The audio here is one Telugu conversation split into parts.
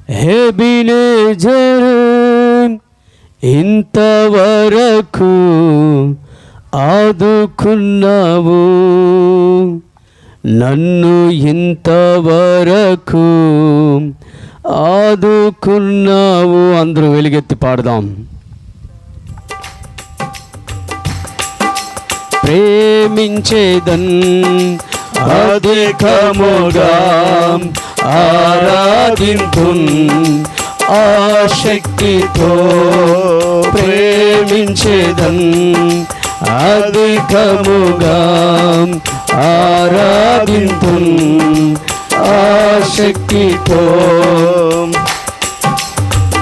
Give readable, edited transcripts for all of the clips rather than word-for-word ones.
ఎబినేజరు ఇంతవరకు ఆదుకున్నావు, నన్ను ఇంతవరకు ఆదుకున్నావు. అందరూ వెలుగెత్తి పాడదాం. ప్రేమించేదన్ అధికముగా ఆరాధింతున్ ఆశక్తితో, ప్రేమించేదన్ అధికముగా ఆరాధింతున్ ఆశక్తితో,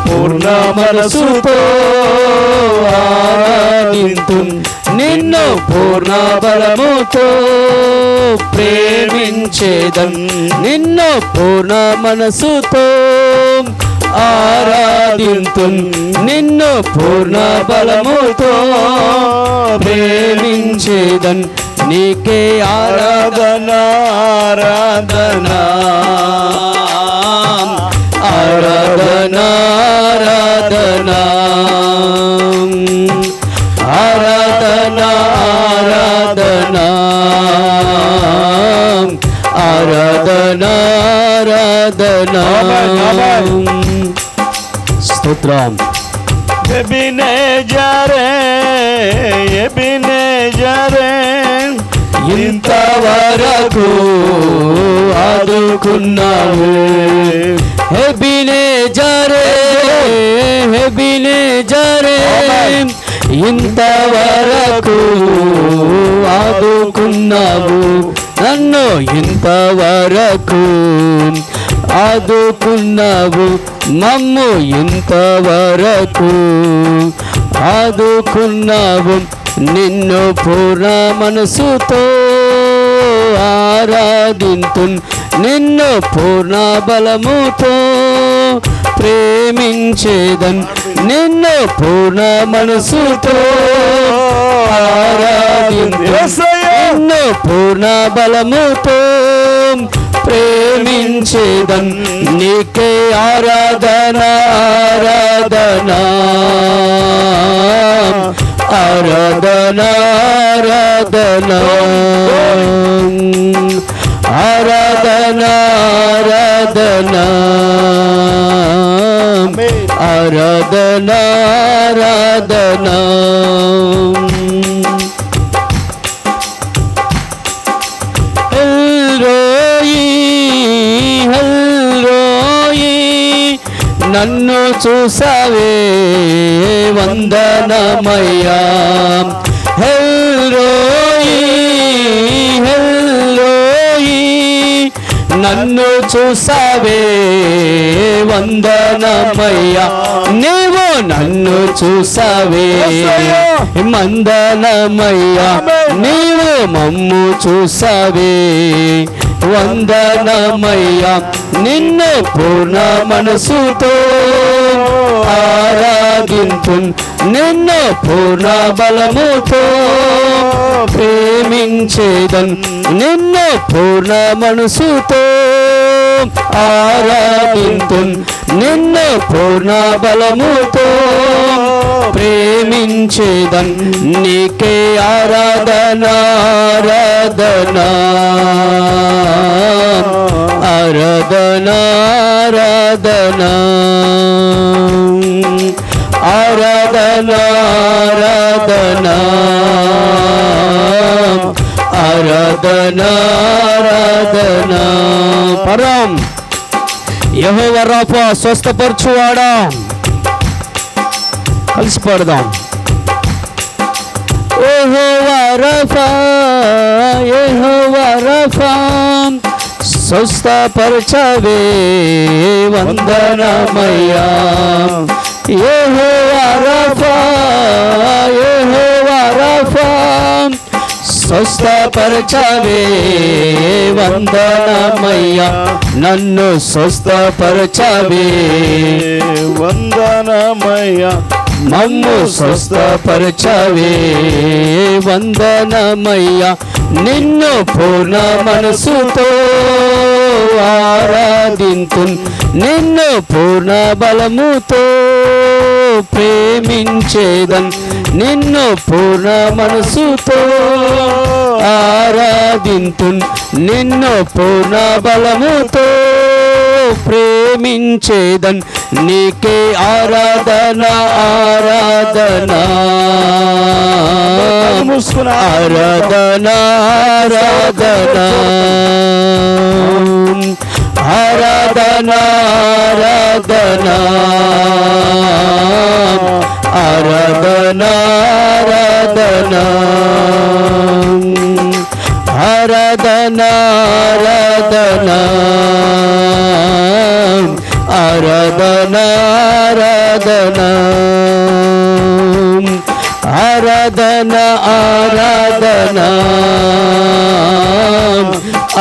పూర్ణ మనసుతో ఆరాధింతున్ నిన్ను పూర్ణ బలముతో, ప్రేమించేదన్ నిన్ను పూర్ణ మనసుతో ఆరాధింతున్ నిన్ను పూర్ణ బలముతో, ప్రేమించేదన్ నీకే ఆరాధన ఆరాధన ఆరాధన ఆరాధన ఆరాధన ఆరాధన ఆరాధన ఆరాధన. స్తోత్రం. ఎబినేజరే ఎబినేజరే ఇంతవరకు ఆదుకున్నావు, ఎబినేజరే ఎబినేజరే ఇంతవరకు ఆదుకున్నావు, నన్ను ఇంతవరకు ఆదుకున్నావు, మమ్ము ఇంతవరకు ఆదుకున్నావు, నిన్ను పూర్ణ మనసుతో ఆరాధింతున్ నిన్ను పూర్ణ బలముతో, ప్రేమించేదన్ నిన్ను పూర్ణ మనసుతో ఆరాధింతున్ నిన్ను పూర్ణ బలముతో, ప్రేమించేదన్ నీకే ఆరాధన ఆరాధన ఆరాధన ఆరాధన ఆరాధన ఆరాధన ఆరాధన ఆరాధన. నన్ను చూసావే వందనమయ్యా, హెల్రోయి హెల్రోయి నన్ను చూసావే వందనమయ్యా, నీవు నన్ను చూసావే వందనమయ్యా, నీవు మమ్ము చూసావే వందనమయ్యా, నిన్ను పూర్ణ మనసుతో ఆరాధింతున్ నిన్ను పూర్ణ బలముతో, ప్రేమించేదన్ నిన్ను పూర్ణ మనసుతో ఆరాధింతున్ నిన్ను పూర్ణ బలముతో, ప్రేమించేదన్ నీకే ఆరాధన ఆరాధన ఆరాధన ఆరాధన ఆరాధన ఆరాధన ఆరాధన ఆరాధన. పరం యెహోవా రాఫా స్వస్థపరచువాడా, కలిసి పాడదాం. యెహోవా రాఫా యెహోవా రాఫా స్వస్థపరచవే వందనమయ్యా, యెహోవా రాఫా యెహోవా రాఫా స్వస్థపరచవే వందనమయ్యా, నన్ను స్వస్థపరచవే వందనమయ్యా, మమ్ము స్వస్థపరచవే వందనమయ్యా, నిన్ను పూర్ణ మనసుతో ఆరాధింతున్ నిన్ను పూర్ణ బలముతో ప్రేమించేదన్ నిన్ను పూర్ణ మనసుతో ఆరాధింతున్ నిన్ను పూర్ణ బలముతో ప్రేమించేదన్ నీకే ఆరాధన ఆరాధన ఆరాధన ఆరాధన ఆరాధన ఆరాధన ఆరాధన ఆరాధన ఆరాధన ఆరాధన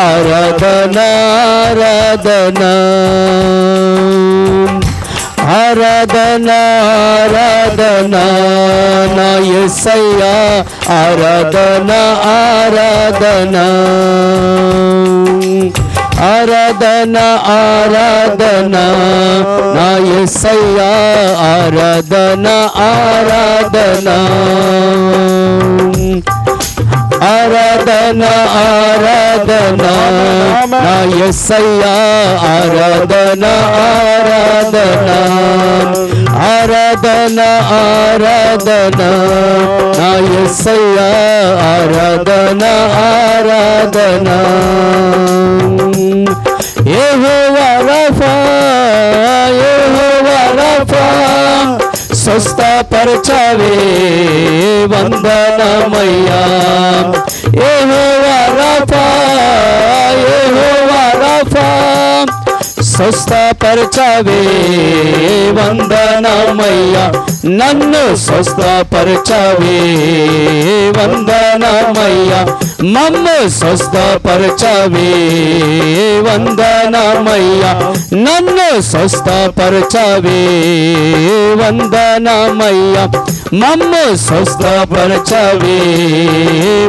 ఆరాధన ఆరాధన ఆరాధన ఆరాధన నా యేసయ్యా ఆరాధన ఆరాధన ఆరాధన ఆరాధన నా యేసయ్యా ఆరాధన ఆరాధన ఆరాధన ఆరాధన నా యేసయ్యా ఆరాధన ఆరాధన ఆరాధన ఆరాధన నా యేసయ్యా ఆరాధన ఆరాధన యెహోవా రఫా యెహోవా రఫా స్వస్థపరచవే వందనమయ్యా యెహోవా రఫా యెహోవా రఫా స్వస్థపరచవే వందనమయ్యా నన్ను స్వస్థపరచవే వందనమయ్యా మమ్ము స్వస్థపరచవే వందనమయ్యా నన్ను స్వస్థపరచవే వందనమయ్యా మమ్ము స్వస్థపరచవే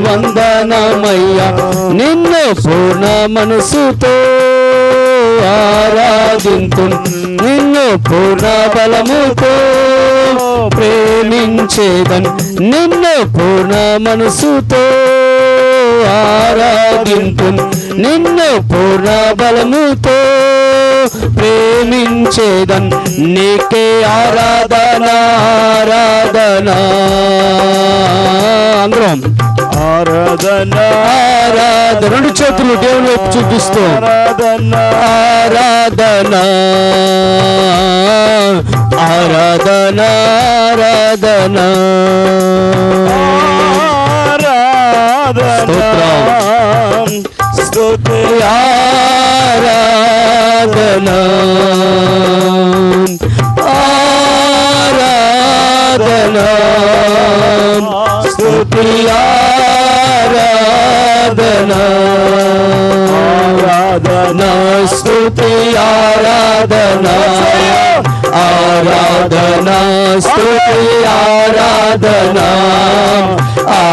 వందనమయ్యా నిన్ను పూర్ణ మనసుతో ఆరాధింతు నిన్ను పూర్ణ బలముతో ప్రేమించేదన్ నిన్ను పూర్ణ మనసుతో ఆరాధింతు నిన్ను పూర్ణ బలముతో ప్రేమించేదన్ నీకే ఆరాధన ఆరాధన అందరం ఆరాధన ఆరాధన రెండు చేతులు దేవుని వైపు చూపిస్తూ ఆరాధన ఆరాధన ఆరాధన ఆరాధన స్తుతి ఆరాధన ఆరాధన స్తుతి ఆరాధన ఆరాధన స్తుతి ఆరాధన ఆరాధన స్తుతి ఆరాధన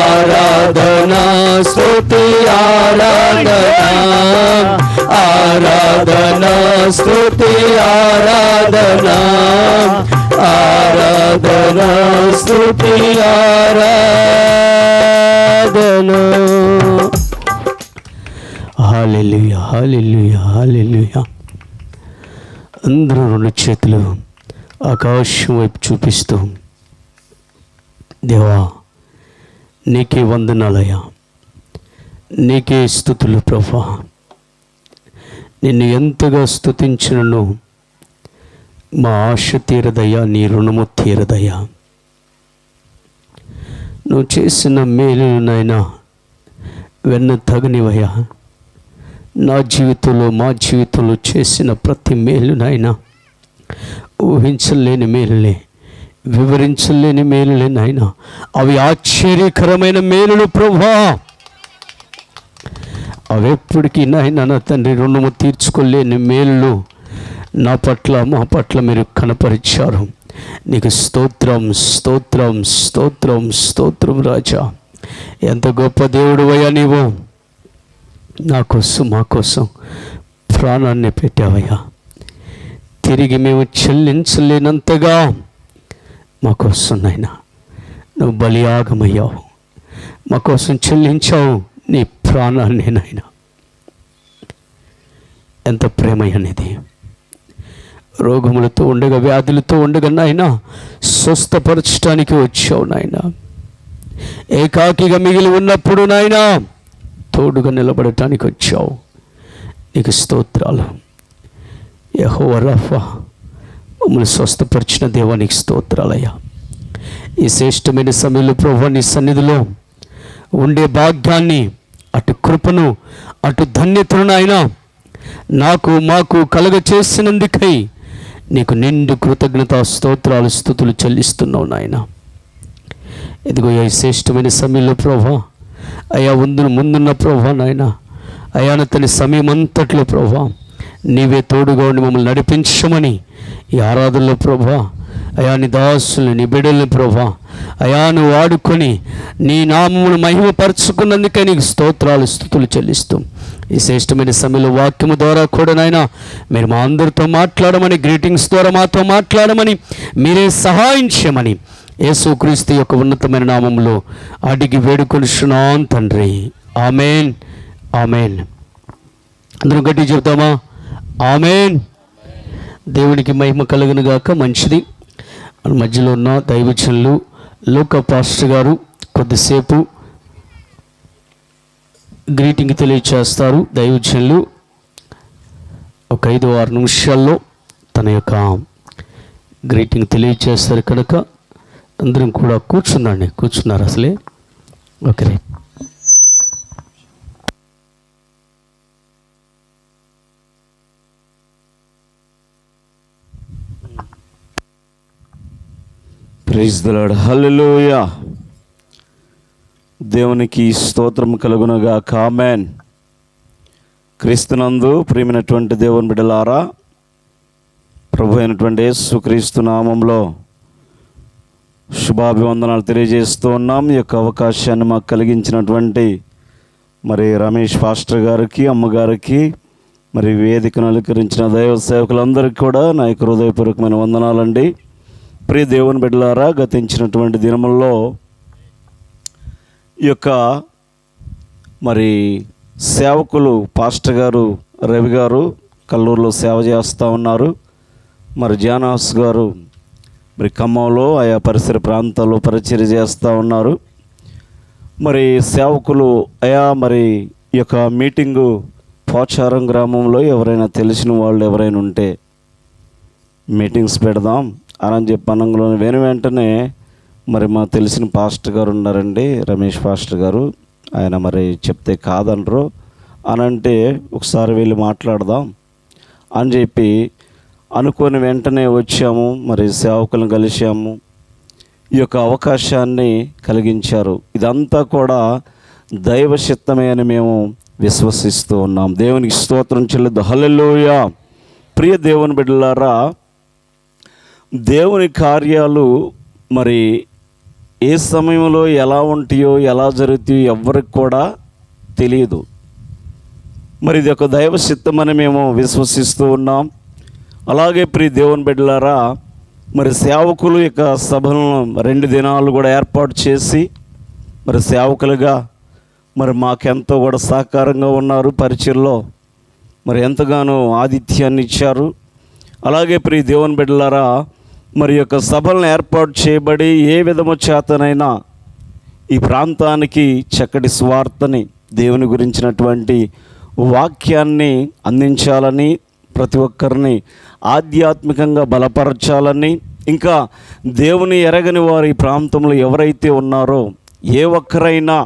ఆరాధన స్తుతి ఆరాధన ఆరాధన స్తుతి ఆరాధన ఆరాధన స్తుతి ఆరాధన హల్లెలూయా హల్లెలూయా హల్లెలూయా అందరూ రెండు చేతులు ఆకాశం వైపు చూపిస్తూ దేవా నీకే వందనాలయ్యా నీకే స్తుతులు ప్రభా నిన్ను ఎంతగా స్తుతించినను మా ఆశ తీరదయ్యా నీ రుణము తీరదయ్యా నువ్వు చేసిన మేలునైనా వెన్న తగనివయ్యా నా జీవితంలో మా జీవితంలో చేసిన ప్రతి మేలునైనా ఊహించలేని మేలులే వివరించలేని మేలులే నాయనా అవి ఆశ్చర్యకరమైన మేలులు ప్రభువా అవెప్పటికీ నాయన నా తండ్రి రుణము తీర్చుకోలేని మేలులు నా పట్ల మా పట్ల మీరు కనపరిచారు నీకు స్తోత్రం స్తోత్రం స్తోత్రం స్తోత్రం రాజా ఎంత గొప్ప దేవుడు అయ్యా నీవు నా కోసం మా కోసం ప్రాణాన్ని పెట్టావయ్యా. తిరిగి మేము చెల్లించలేనంతగా మా కోసం నాయనా నువ్వు బలియాగమయ్యావు. మా కోసం చెల్లించావు నీ ప్రాణాన్ని నాయనా. ఎంత ప్రేమయ్యనిది. రోగములతో ఉండగా, వ్యాధులతో ఉండగా నాయనా స్వస్థపరచడానికి వచ్చావు నాయనా. ఏకాకిగా మిగిలి ఉన్నప్పుడు నాయనా తోడుగా నిలబడటానికి వచ్చావు. నీకు స్తోత్రాలు. యెహోవా రఫా, మమ్మల్ని స్వస్థపరిచిన దేవానికి స్తోత్రాలయ్యా. ఈ శ్రేష్టమైన సమయంలో ప్రభువా నీ సన్నిధిలో ఉండే భాగ్యాన్ని, అటు కృపను, అటు ధన్యతను నాయనా నాకు మాకు కలుగ చేసినందుకై నీకు నిండు కృతజ్ఞత స్తోత్రాలు స్తుతులు చెల్లిస్తున్నావు నాయన. ఇదిగో ఈ శ్రేష్టమైన సమయంలో ప్రభువా అయా ముందున్న ప్రభువా నాయన అయా తన సమయం అంతట్లో ప్రభువా నీవే తోడుగా ఉండి మమ్మల్ని నడిపించమని ఈ ఆరాధనలో ప్రభువా అయా నీ దాసులు నీ బిడ్డల్ని ప్రభువా అయా నువ్వు వాడుకొని నీ నామమును మహిమపరచుకున్నందుకే నీకు స్తోత్రాలు స్తుతులు చెల్లిస్తూ ఈ శ్రేష్టమైన సమయంలో వాక్యము ద్వారా కూడా నాయనా మీరు మా అందరితో మాట్లాడమని, గ్రీటింగ్స్ ద్వారా మాతో మాట్లాడమని, మీరే సహాయం చేయమని యేసుక్రీస్తు యొక్క ఉన్నతమైన నామంలో అడిగి వేడుకొనుచున్నాను తండ్రి. Amen, amen. అందరం గట్టి చెప్తామా? ఆమెన్. దేవునికి మహిమ కలుగును గాక. మంచిది. మన మధ్యలో ఉన్న దైవజనులు లోక పాస్టర్ గారు కొద్దిసేపు గ్రీటింగ్ తెలియచేస్తారు. దైవజనులు ఒక 5-6 నిమిషాల్లో తన యొక్క గ్రీటింగ్ తెలియచేస్తారు కనుక అందరం కూడా కూర్చున్నారు అసలే. Okay. Praise the Lord. Hallelujah. దేవునికి స్తోత్రం కలుగునుగాక. ఆమేన్. క్రీస్తునందు ప్రియమైనటువంటి దేవుని బిడ్డలారా, ప్రభు అయినటువంటి యేసుక్రీస్తు నామంలో శుభాభివందనాలు తెలియజేస్తూ ఉన్నాం. ఈ యొక్క అవకాశాన్ని మాకు కలిగించినటువంటి మరి రమేష్ పాస్టర్ గారికి, అమ్మగారికి, మరి వేదికను అలంకరించిన దైవ సేవకులందరికీ కూడా నా యొక్క హృదయపూర్వకమైన వందనాలండి. ప్రియ దేవుని బిడ్డలారా, గతించినటువంటి దినముల్లో ఈ యొక్క మరి సేవకులు పాస్టర్ గారు రవి గారు కల్లూరులో సేవ చేస్తూ ఉన్నారు. మరి జానాస్ గారు మరి ఖమ్మంలో ఆయా పరిసర ప్రాంతాల్లో పరిచర్య చేస్తూ ఉన్నారు. మరి సేవకులు అయా మరి ఈ యొక్క మీటింగు పోచారం గ్రామంలో ఎవరైనా తెలిసిన వాళ్ళు ఎవరైనా ఉంటే మీటింగ్స్ పెడదాం అని చెప్పి అనంలో వెంటనే మరి మా తెలిసిన పాస్టర్ గారు ఉన్నారండి, రమేష్ పాస్టర్ గారు. ఆయన మరి చెప్తే కాదనరు అని అంటే ఒకసారి వెళ్ళి మాట్లాడదాం అని చెప్పి అనుకొని వెంటనే వచ్చాము. మరి సేవకులను కలిసాము. ఈ యొక్క అవకాశాన్ని కలిగించారు. ఇదంతా కూడా దైవ చిత్తమే అని మేము విశ్వసిస్తూ ఉన్నాం. దేవునికి స్తోత్రం చెల్లిద్దాం. హల్లెలూయా. ప్రియ దేవుని బిడ్డలారా, దేవుని కార్యాలు మరి ఏ సమయంలో ఎలా ఉంటాయో ఎలా జరుగుతాయో ఎవ్వరికి కూడా తెలియదు. మరి ఇది ఒక దైవ చిత్తమని మేము విశ్వసిస్తూ ఉన్నాం. అలాగే ప్రియ దేవుని బిడ్డలారా, మరి సేవకులు యొక్క సభలను 2 దినాలు కూడా ఏర్పాటు చేసి మరి సేవకులుగా మరి మాకెంతో కూడా సహకారంగా ఉన్నారు. పరిచర్లో మరి ఎంతగానో ఆతిథ్యాన్ని ఇచ్చారు. అలాగే ప్రియ దేవుని బిడ్డలారా, మరి యొక్క సభలను ఏర్పాటు చేయబడి ఏ విధము చేతనైనా ఈ ప్రాంతానికి చక్కటి స్వార్థని, దేవుని గురించినటువంటి వాక్యాన్ని అందించాలని, ప్రతి ఒక్కరిని ఆధ్యాత్మికంగా బలపరచాలని, ఇంకా దేవుని ఎరగని వారు ఈ ప్రాంతంలో ఎవరైతే ఉన్నారో ఏ ఒక్కరైనా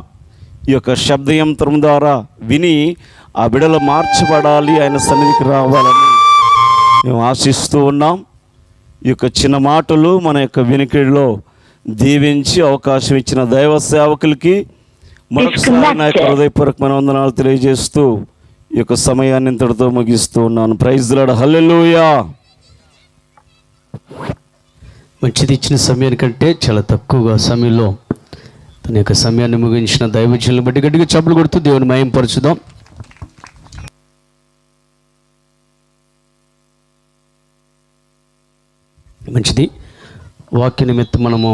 ఈ యొక్క శబ్దయంత్రం ద్వారా విని ఆ బిడలు మార్చబడాలి, ఆయన సన్నిధికి రావాలని మేము ఆశిస్తూ ఉన్నాం. ఈ యొక్క చిన్న మాటలు మన యొక్క వినికిడిలో దీవించి అవకాశం ఇచ్చిన దైవ సేవకులకి మరొకసారి నా యొక్క హృదయపూర్వకమైన వందనాలు తెలియజేస్తూ ఈ యొక్క సమయాన్ని ఇంతటితో ముగిస్తూ ఉన్నాను. Praise the Lord. హల్లెలూయా. మంచిది. ఇచ్చిన సమయానికంటే చాలా తక్కువగా సమయంలో తన యొక్క సమయాన్ని ముగించిన దైవజనులను బట్టి గట్టిగా చప్పులు కొడుతూ దేవుని మహిమపరచుదాం. మంచిది. వాక్య నిమిత్తం మనము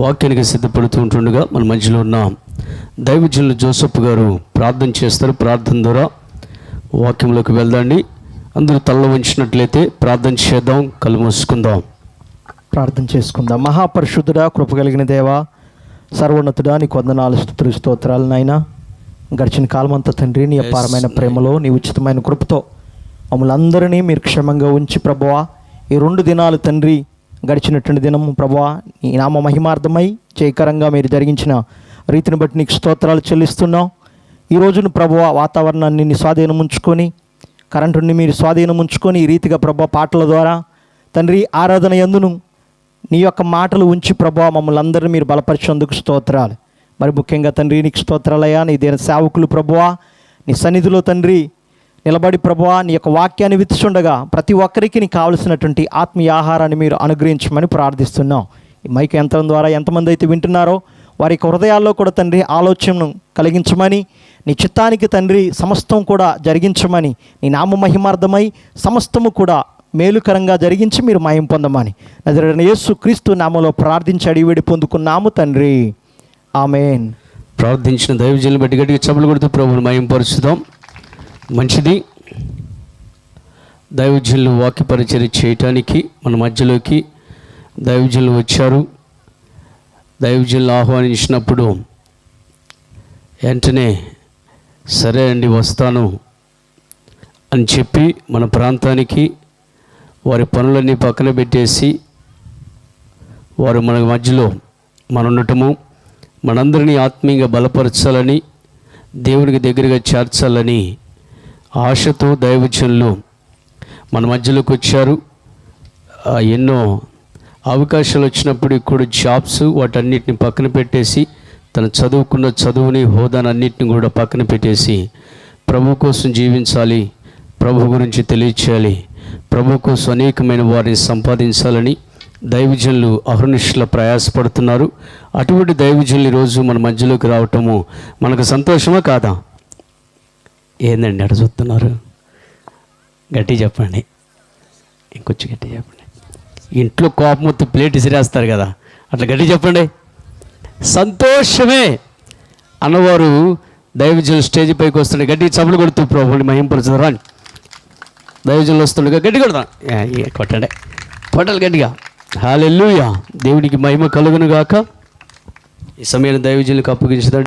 వాక్యానికి సిద్ధపడుతూ ఉంటుండగా మన మధ్యలో ఉన్న దైవజనులు జోసెఫ్ గారు ప్రార్థన చేస్తారు. ప్రార్థన ద్వారా వాక్యంలోకి వెళ్దాండి. అందరూ తల్ల వంచినట్లయితే ప్రార్థన చేద్దాం, కళ్ళు మూసుకుందాం. ప్రార్థన చేసుకుందాం. మహాపరిశుద్ధుడా, కృప కలిగిన దేవా, సర్వోన్నతుడా, నీకు వందనాలు, స్తుతులు, స్తోత్రాలు నాయనా. గడిచిన కాలమంతా తండ్రి నీ అపారమైన ప్రేమలో, నీ ఉచితమైన కృపతో మమ్మల్ని అందరినీ మీరు క్షేమంగా ఉంచి ప్రభువా, ఈ 2 దినాలు తండ్రి, గడిచినటువంటి దినము ప్రభువా, నీ నామ మహిమార్థమై జయకరంగా మీరు జరిగించిన రీతిని బట్టి నీకు స్తోత్రాలు చెల్లిస్తున్నాం. ఈ రోజున ప్రభువా, వాతావరణాన్ని నీ స్వాధీనం ఉంచుకొని, కరెంటుని మీరు స్వాధీనం ఉంచుకొని, ఈ రీతిగా ప్రభువా పాటల ద్వారా తండ్రి ఆరాధన యందును నీ యొక్క మాటలు ఉంచి ప్రభువా మమ్మల్ని అందరినీ మీరు బలపరిచేందుకు స్తోత్రాలు. మరి ముఖ్యంగా తండ్రి నీకు స్తోత్రాలయ్యా. నీ దేని సేవకులు ప్రభువా నీ సన్నిధిలో తండ్రి నిలబడి ప్రభువా నీ యొక్క వాక్యాన్ని విత్తుచుండగా ప్రతి ఒక్కరికి నీకు కావలసినటువంటి ఆత్మీయ ఆహారాన్ని మీరు అనుగ్రహించమని ప్రార్థిస్తున్నాం. ఈ మైక్ యంత్రం ద్వారా ఎంతమంది అయితే వింటున్నారో వారి యొక్క హృదయాల్లో కూడా తండ్రి ఆలోచనను కలిగించమని, నీ చిత్తానికి తండ్రి సమస్తం కూడా జరిగించమని, నీ నామ మహిమార్థమై సమస్తము కూడా మేలుకరంగా జరిగించి మీరు మహిమ పొందమని నజరేయుడైన యేసు క్రీస్తు నామములో ప్రార్థించి అడిగి పొందుకున్నాము తండ్రి, ఆమేన్. ప్రార్థించిన దైవజనులు బట్టి గట్టిగా చప్పలు కొడుతూ ప్రభువుని మహిమపరుచుదాం. మంచిది. దైవజనులు వాక్య పరిచర్య చేయటానికి మన మధ్యలోకి దైవజనులు వచ్చారు. దైవజనులు ఆహ్వానించినప్పుడు వెంటనే సరే అండి వస్తాను అని చెప్పి మన ప్రాంతానికి వారి పనులన్నీ పక్కన పెట్టేసి వారు మన మధ్యలో ఉండటము, మనందరినీ ఆత్మీయంగా బలపరచాలని, దేవునికి దగ్గరగా చేర్చాలని ఆశతో దైవజనులు మన మధ్యలోకి వచ్చారు. ఎన్నో అవకాశాలు వచ్చినప్పుడు కూడా జాబ్స్ వాటన్నిటిని పక్కన పెట్టేసి, తను చదువుకున్న చదువుని హోదానన్నిటిని కూడా పక్కన పెట్టేసి ప్రభు కోసం జీవించాలి, ప్రభు గురించి తెలియచేయాలి, ప్రభు కోసం అనేకమైన వారిని సంపాదించాలని దైవజనులు అహర్నిశల ప్రయాసపడుతున్నారు. అటువంటి దైవజనులు ఈరోజు మన మధ్యలోకి రావటము మనకు సంతోషమా కాదా? ఏందండి అటు చూస్తున్నారు? గట్టి చెప్పండి, ఇంకొంచెం గట్టి చెప్పండి. ఇంట్లో కోపం మొత్తం ప్లేట్ ఇసిరేస్తారు కదా, అట్లా గట్టి చెప్పండి. సంతోషమే అన్నవారు దైవజనులు స్టేజ్ పైకి వస్తుండే గట్టి చప్పులు కొడుతూ ప్రభుని మహింపరచుతారా అని దైవజనులు వస్తుండగా గట్టి కొడతాం, కొట్టండి, కొట్టాలి గట్టిగా. హల్లెలూయా, దేవునికి మహిమ కలుగును గాక. ఈ సమయాన్ని దైవజనులకు అప్పగించుతాడు.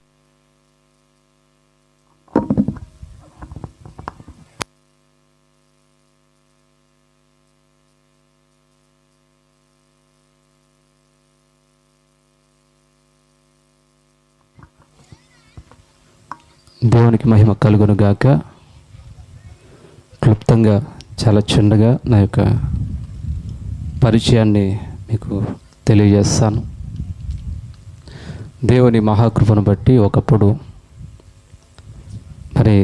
దేవునికి మహిమ కలుగును గాక. క్లుప్తంగా చాలా చిన్నగా నా యొక్క పరిచయాన్ని మీకు తెలియజేస్తాను. దేవుని మహాకృపను బట్టి ఒకప్పుడు మరి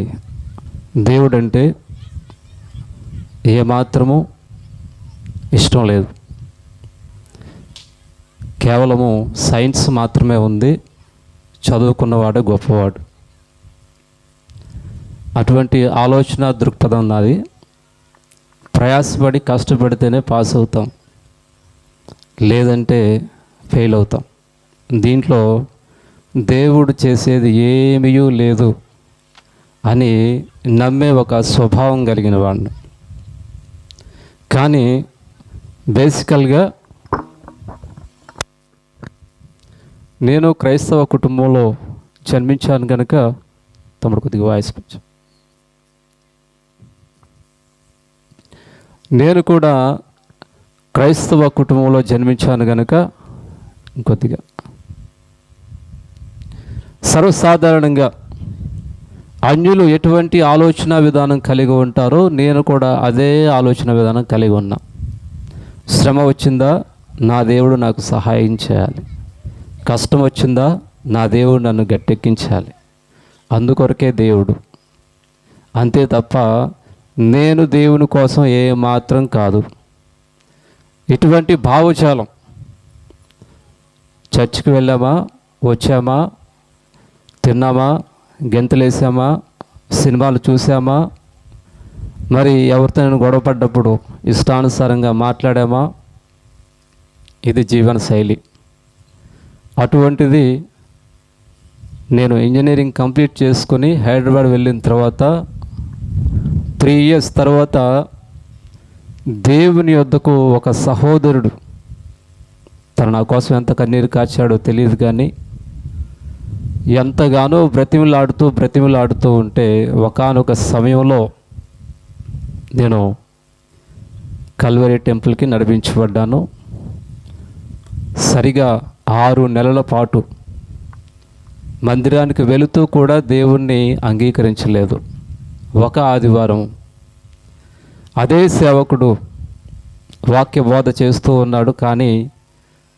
దేవుడంటే ఏమాత్రము ఇష్టం లేదు. కేవలము సైన్స్ మాత్రమే ఉంది, చదువుకున్నవాడు గొప్పవాడు. అటువంటి ఆలోచన దృక్పథం నాది. ప్రయాసపడి కష్టపడితేనే పాస్ అవుతాం, లేదంటే ఫెయిల్ అవుతాం. దీంట్లో దేవుడు చేసేది ఏమీ లేదు అని నమ్మే ఒక స్వభావం కలిగిన వాడిని. కానీ బేసికల్గా నేను క్రైస్తవ కుటుంబంలో జన్మించాను కనుక, తమ్ముడు కొద్దిగా వాయిస్ కొంచెం, నేను కూడా క్రైస్తవ కుటుంబంలో జన్మించాను కనుక ఇంకొద్దిగా సర్వసాధారణంగా అన్యులు ఎటువంటి ఆలోచన విధానం కలిగి ఉంటారో నేను కూడా అదే ఆలోచన విధానం కలిగి ఉన్నా. శ్రమ వచ్చిందా, నా దేవుడు నాకు సహాయం చేయాలి. కష్టం వచ్చిందా, నా దేవుడు నన్ను గట్టెక్కించాలి. అందుకొరకే దేవుడు, అంతే తప్ప నేను దేవుని కోసం ఏమాత్రం కాదు. ఇటువంటి భావజాలం. చర్చికి వెళ్ళామా, వచ్చామా, తిన్నామా, గెంతులేసామా, సినిమాలు చూసామా, మరి ఎవరితో నేను గొడవపడ్డప్పుడు ఇష్టానుసారంగా మాట్లాడామా? ఇది జీవన శైలి. అటువంటిది నేను ఇంజనీరింగ్ కంప్లీట్ చేసుకొని హైదరాబాద్ వెళ్ళిన తర్వాత 3 years తర్వాత దేవుని యొద్దకు ఒక సహోదరుడు, తను నా కోసం ఎంత కన్నీరు కార్చాడో తెలియదు, కానీ ఎంతగానో బ్రతిమిలాడుతూ ఉంటే ఒకానొక సమయంలో నేను కల్వరి టెంపుల్కి నడిపించబడ్డాను. సరిగా 6 నెలల పాటు మందిరానికి వెళుతూ కూడా దేవుణ్ణి అంగీకరించలేదు. ఒక ఆదివారం అదే సేవకుడు వాక్య బోధ చేస్తూ ఉన్నాడు, కానీ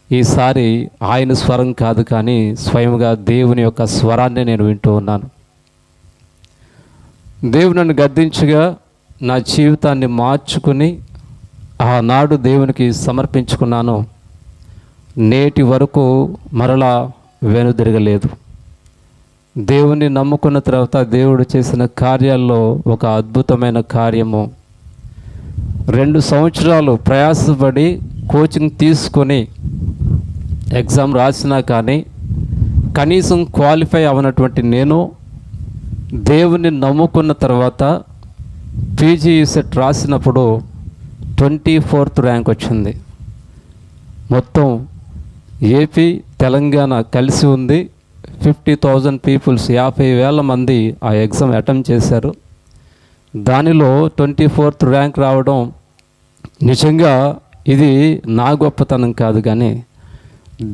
ఈసారి ఆయన స్వరం కాదు, కానీ స్వయంగా దేవుని యొక్క స్వరాన్ని నేను వింటూ ఉన్నాను. దేవుడు నన్ను గద్దించగా నా జీవితాన్ని మార్చుకుని ఆనాడు దేవునికి సమర్పించుకున్నాను. నేటి వరకు మరలా వెనుదిరగలేదు. దేవుని నమ్ముకున్న తర్వాత దేవుడు చేసిన కార్యాల్లో ఒక అద్భుతమైన కార్యము, 2 సంవత్సరాలు ప్రయాసపడి కోచింగ్ తీసుకొని ఎగ్జామ్ రాసినా కానీ కనీసం క్వాలిఫై అవనటువంటి నేను దేవుని నమ్ముకున్న తర్వాత పీజీసెట్ రాసినప్పుడు 24th ర్యాంక్ వచ్చింది. మొత్తం ఏపీ తెలంగాణ కలిసి ఉంది. 50,000 పీపుల్స్, 50,000 మంది ఆ ఎగ్జామ్ అటెంప్ట్ చేశారు. దానిలో 24th ర్యాంక్ రావడం నిజంగా ఇది నా గొప్పతనం కాదు, కానీ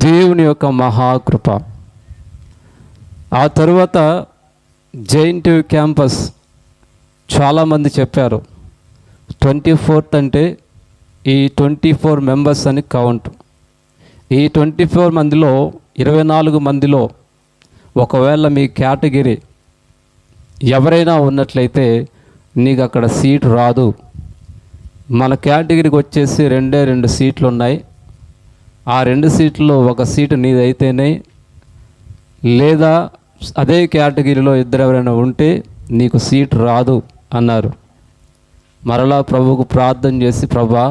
దేవుని యొక్క మహాకృప. ఆ తర్వాత జేఎన్టీయూ క్యాంపస్ చాలామంది చెప్పారు 24th అంటే ఈ 24 మెంబర్స్ అని కౌంట్. ఈ 24 మందిలో 24 మందిలో ఒకవేళ మీ కేటగిరీ ఎవరైనా ఉన్నట్లయితే నీకు అక్కడ సీట్ రాదు. మన కేటగిరీకి వచ్చేసి 2 సీట్లు ఉన్నాయి. ఆ 2 సీట్లలో ఒక సీటు నీదైతేనే, లేదా అదే కేటగిరీలో ఎవరైనా ఉంటే నీకు సీట్ రాదు అన్నారు. మరలా ప్రభువుకు ప్రార్థన చేసి, ప్రభా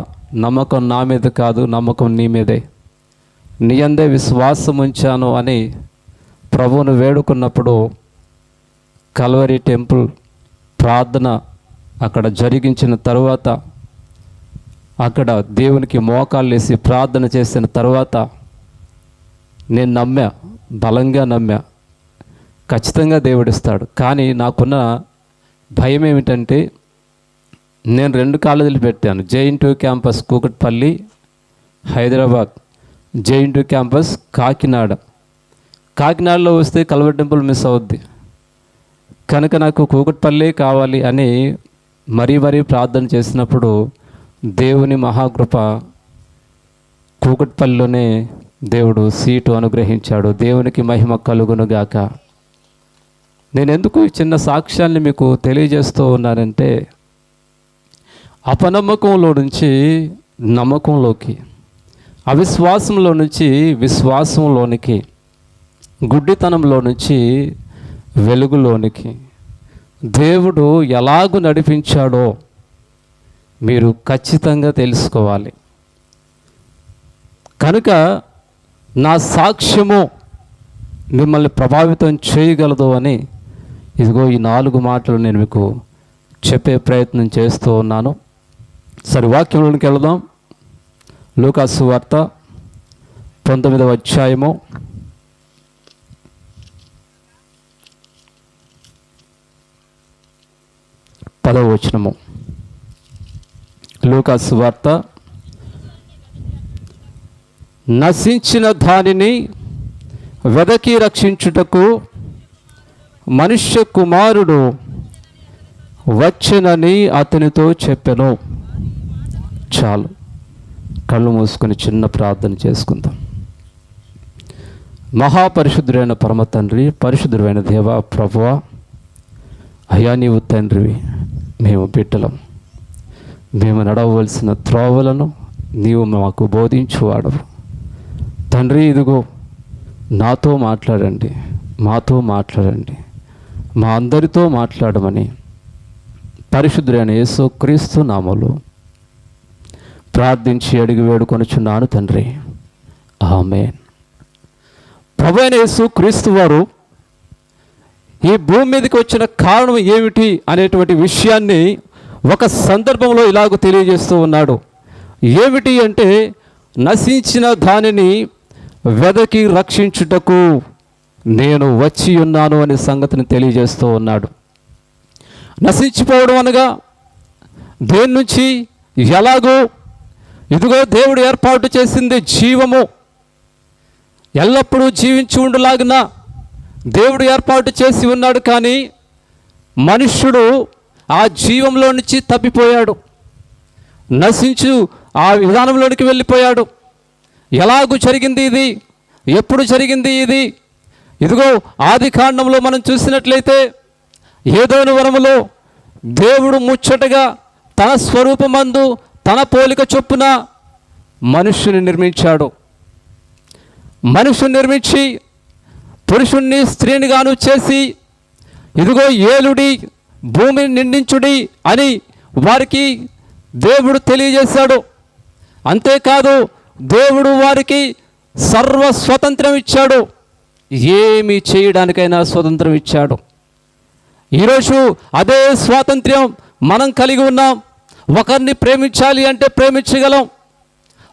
నమ్మకం నా మీద కాదు, నమ్మకం నీ మీదే, నీ అందే విశ్వాసం ఉంచాను అని ప్రభువును వేడుకున్నప్పుడు కల్వరి టెంపుల్ ప్రార్థన అక్కడ జరిగించిన తరువాత, అక్కడ దేవునికి మోకాళ్ళు వేసి ప్రార్థన చేసిన తర్వాత నేను నమ్మా, బలంగా నమ్మా, ఖచ్చితంగా దేవుడిస్తాడు. కానీ నాకున్న భయం ఏమిటంటే, నేను 2 కాలేజీలు పెట్టాను. JNTU campus Kukatpally Hyderabad, JNTU campus కాకినాడలో వస్తే కల్వరి టెంపుల్ మిస్ అవుద్ది. కనుక నాకు కూకట్పల్లి కావాలి అని మరీ ప్రార్థన చేసినప్పుడు దేవుని మహాకృప, కూకట్పల్లిలోనే దేవుడు సీటు అనుగ్రహించాడు. దేవునికి మహిమ కలుగునుగాక. నేను ఎందుకు ఈ చిన్న సాక్ష్యాన్ని మీకు తెలియజేస్తూ ఉన్నానంటే, అపనమ్మకంలో నుంచి నమ్మకంలోకి, అవిశ్వాసంలో నుంచి విశ్వాసంలోనికి, గుడ్డితనంలో నుంచి వెలుగులోనికి దేవుడు ఎలాగూ నడిపించాడో మీరు ఖచ్చితంగా తెలుసుకోవాలి. కనుక నా సాక్ష్యము మిమ్మల్ని ప్రభావితం చేయగలదు అని ఇదిగో ఈ 4 మాటలు నేను మీకు చెప్పే ప్రయత్నం చేస్తూ ఉన్నాను. సరే, వాక్యంలోనికి వెళదాం. లూకాసు వార్త 19వ అధ్యాయము 10వ వచనము. లూకాసు వార్త, నశించిన దానిని వెదకి రక్షించుటకు మనుష్య కుమారుడు వచ్చెనని అతనితో చెప్పెను. చాలు, కళ్ళు మూసుకొని చిన్న ప్రార్థన చేసుకుందాం. మహాపరిశుద్ధుడైన పరమ తండ్రి, పరిశుద్ధుడైన దేవ ప్రభువా, అయ్యా నీవు తండ్రివి, మేము బిడ్డలం. మేము నడవవలసిన త్రోవలను నీవు మాకు బోధించువాడవు తండ్రి. ఇదిగో నాతో మాట్లాడండి, మాతో మాట్లాడండి, మా అందరితో మాట్లాడమని పరిశుద్ధుడైన యేసు క్రీస్తు నామములో ప్రార్థించి అడిగి వేడుకొనుచున్నాను తండ్రి, ఆమేన్. ప్రభువైన యేసు క్రీస్తు వారు ఈ భూమి మీదకి వచ్చిన కారణం ఏమిటి అనేటువంటి విషయాన్ని ఒక సందర్భంలో ఇలాగ తెలియజేస్తూ ఉన్నాడు. ఏమిటి అంటే, నశించిన దానిని వెదకి రక్షించుటకు నేను వచ్చి ఉన్నాను అనే సంగతిని తెలియజేస్తూ ఉన్నాడు. నశించిపోవడం అనగా దేని నుంచి, ఎలాగో, ఇదిగో దేవుడు ఏర్పాటు చేసింది జీవము, ఎల్లప్పుడూ జీవించి ఉండులాగిన దేవుడు ఏర్పాటు చేసి ఉన్నాడు. కానీ మనుష్యుడు ఆ జీవంలో నుంచి తప్పిపోయాడు, నశించు ఆ విధానంలోనికి వెళ్ళిపోయాడు. ఎలాగూ జరిగింది ఇది, ఎప్పుడు జరిగింది ఇది? ఇదిగో ఆది కాండంలో మనం చూసినట్లయితే ఏదోను వనములో దేవుడు ముచ్చటగా తన స్వరూపమందు తన పోలిక చొప్పున మనుష్యుని నిర్మించాడు. మనుషుని నిర్మించి పురుషుణ్ణి స్త్రీనిగాను చేసి, ఇదిగో ఏలుడి భూమిని నిండించుడి అని వారికి దేవుడు తెలియజేశాడు. అంతేకాదు, దేవుడు వారికి సర్వ స్వతంత్రం ఇచ్చాడు, ఏమి చేయడానికైనా స్వతంత్రం ఇచ్చాడు. ఈరోజు అదే స్వాతంత్ర్యం మనం కలిగి ఉన్నాం. ఒకరిని ప్రేమించాలి అంటే ప్రేమించగలం,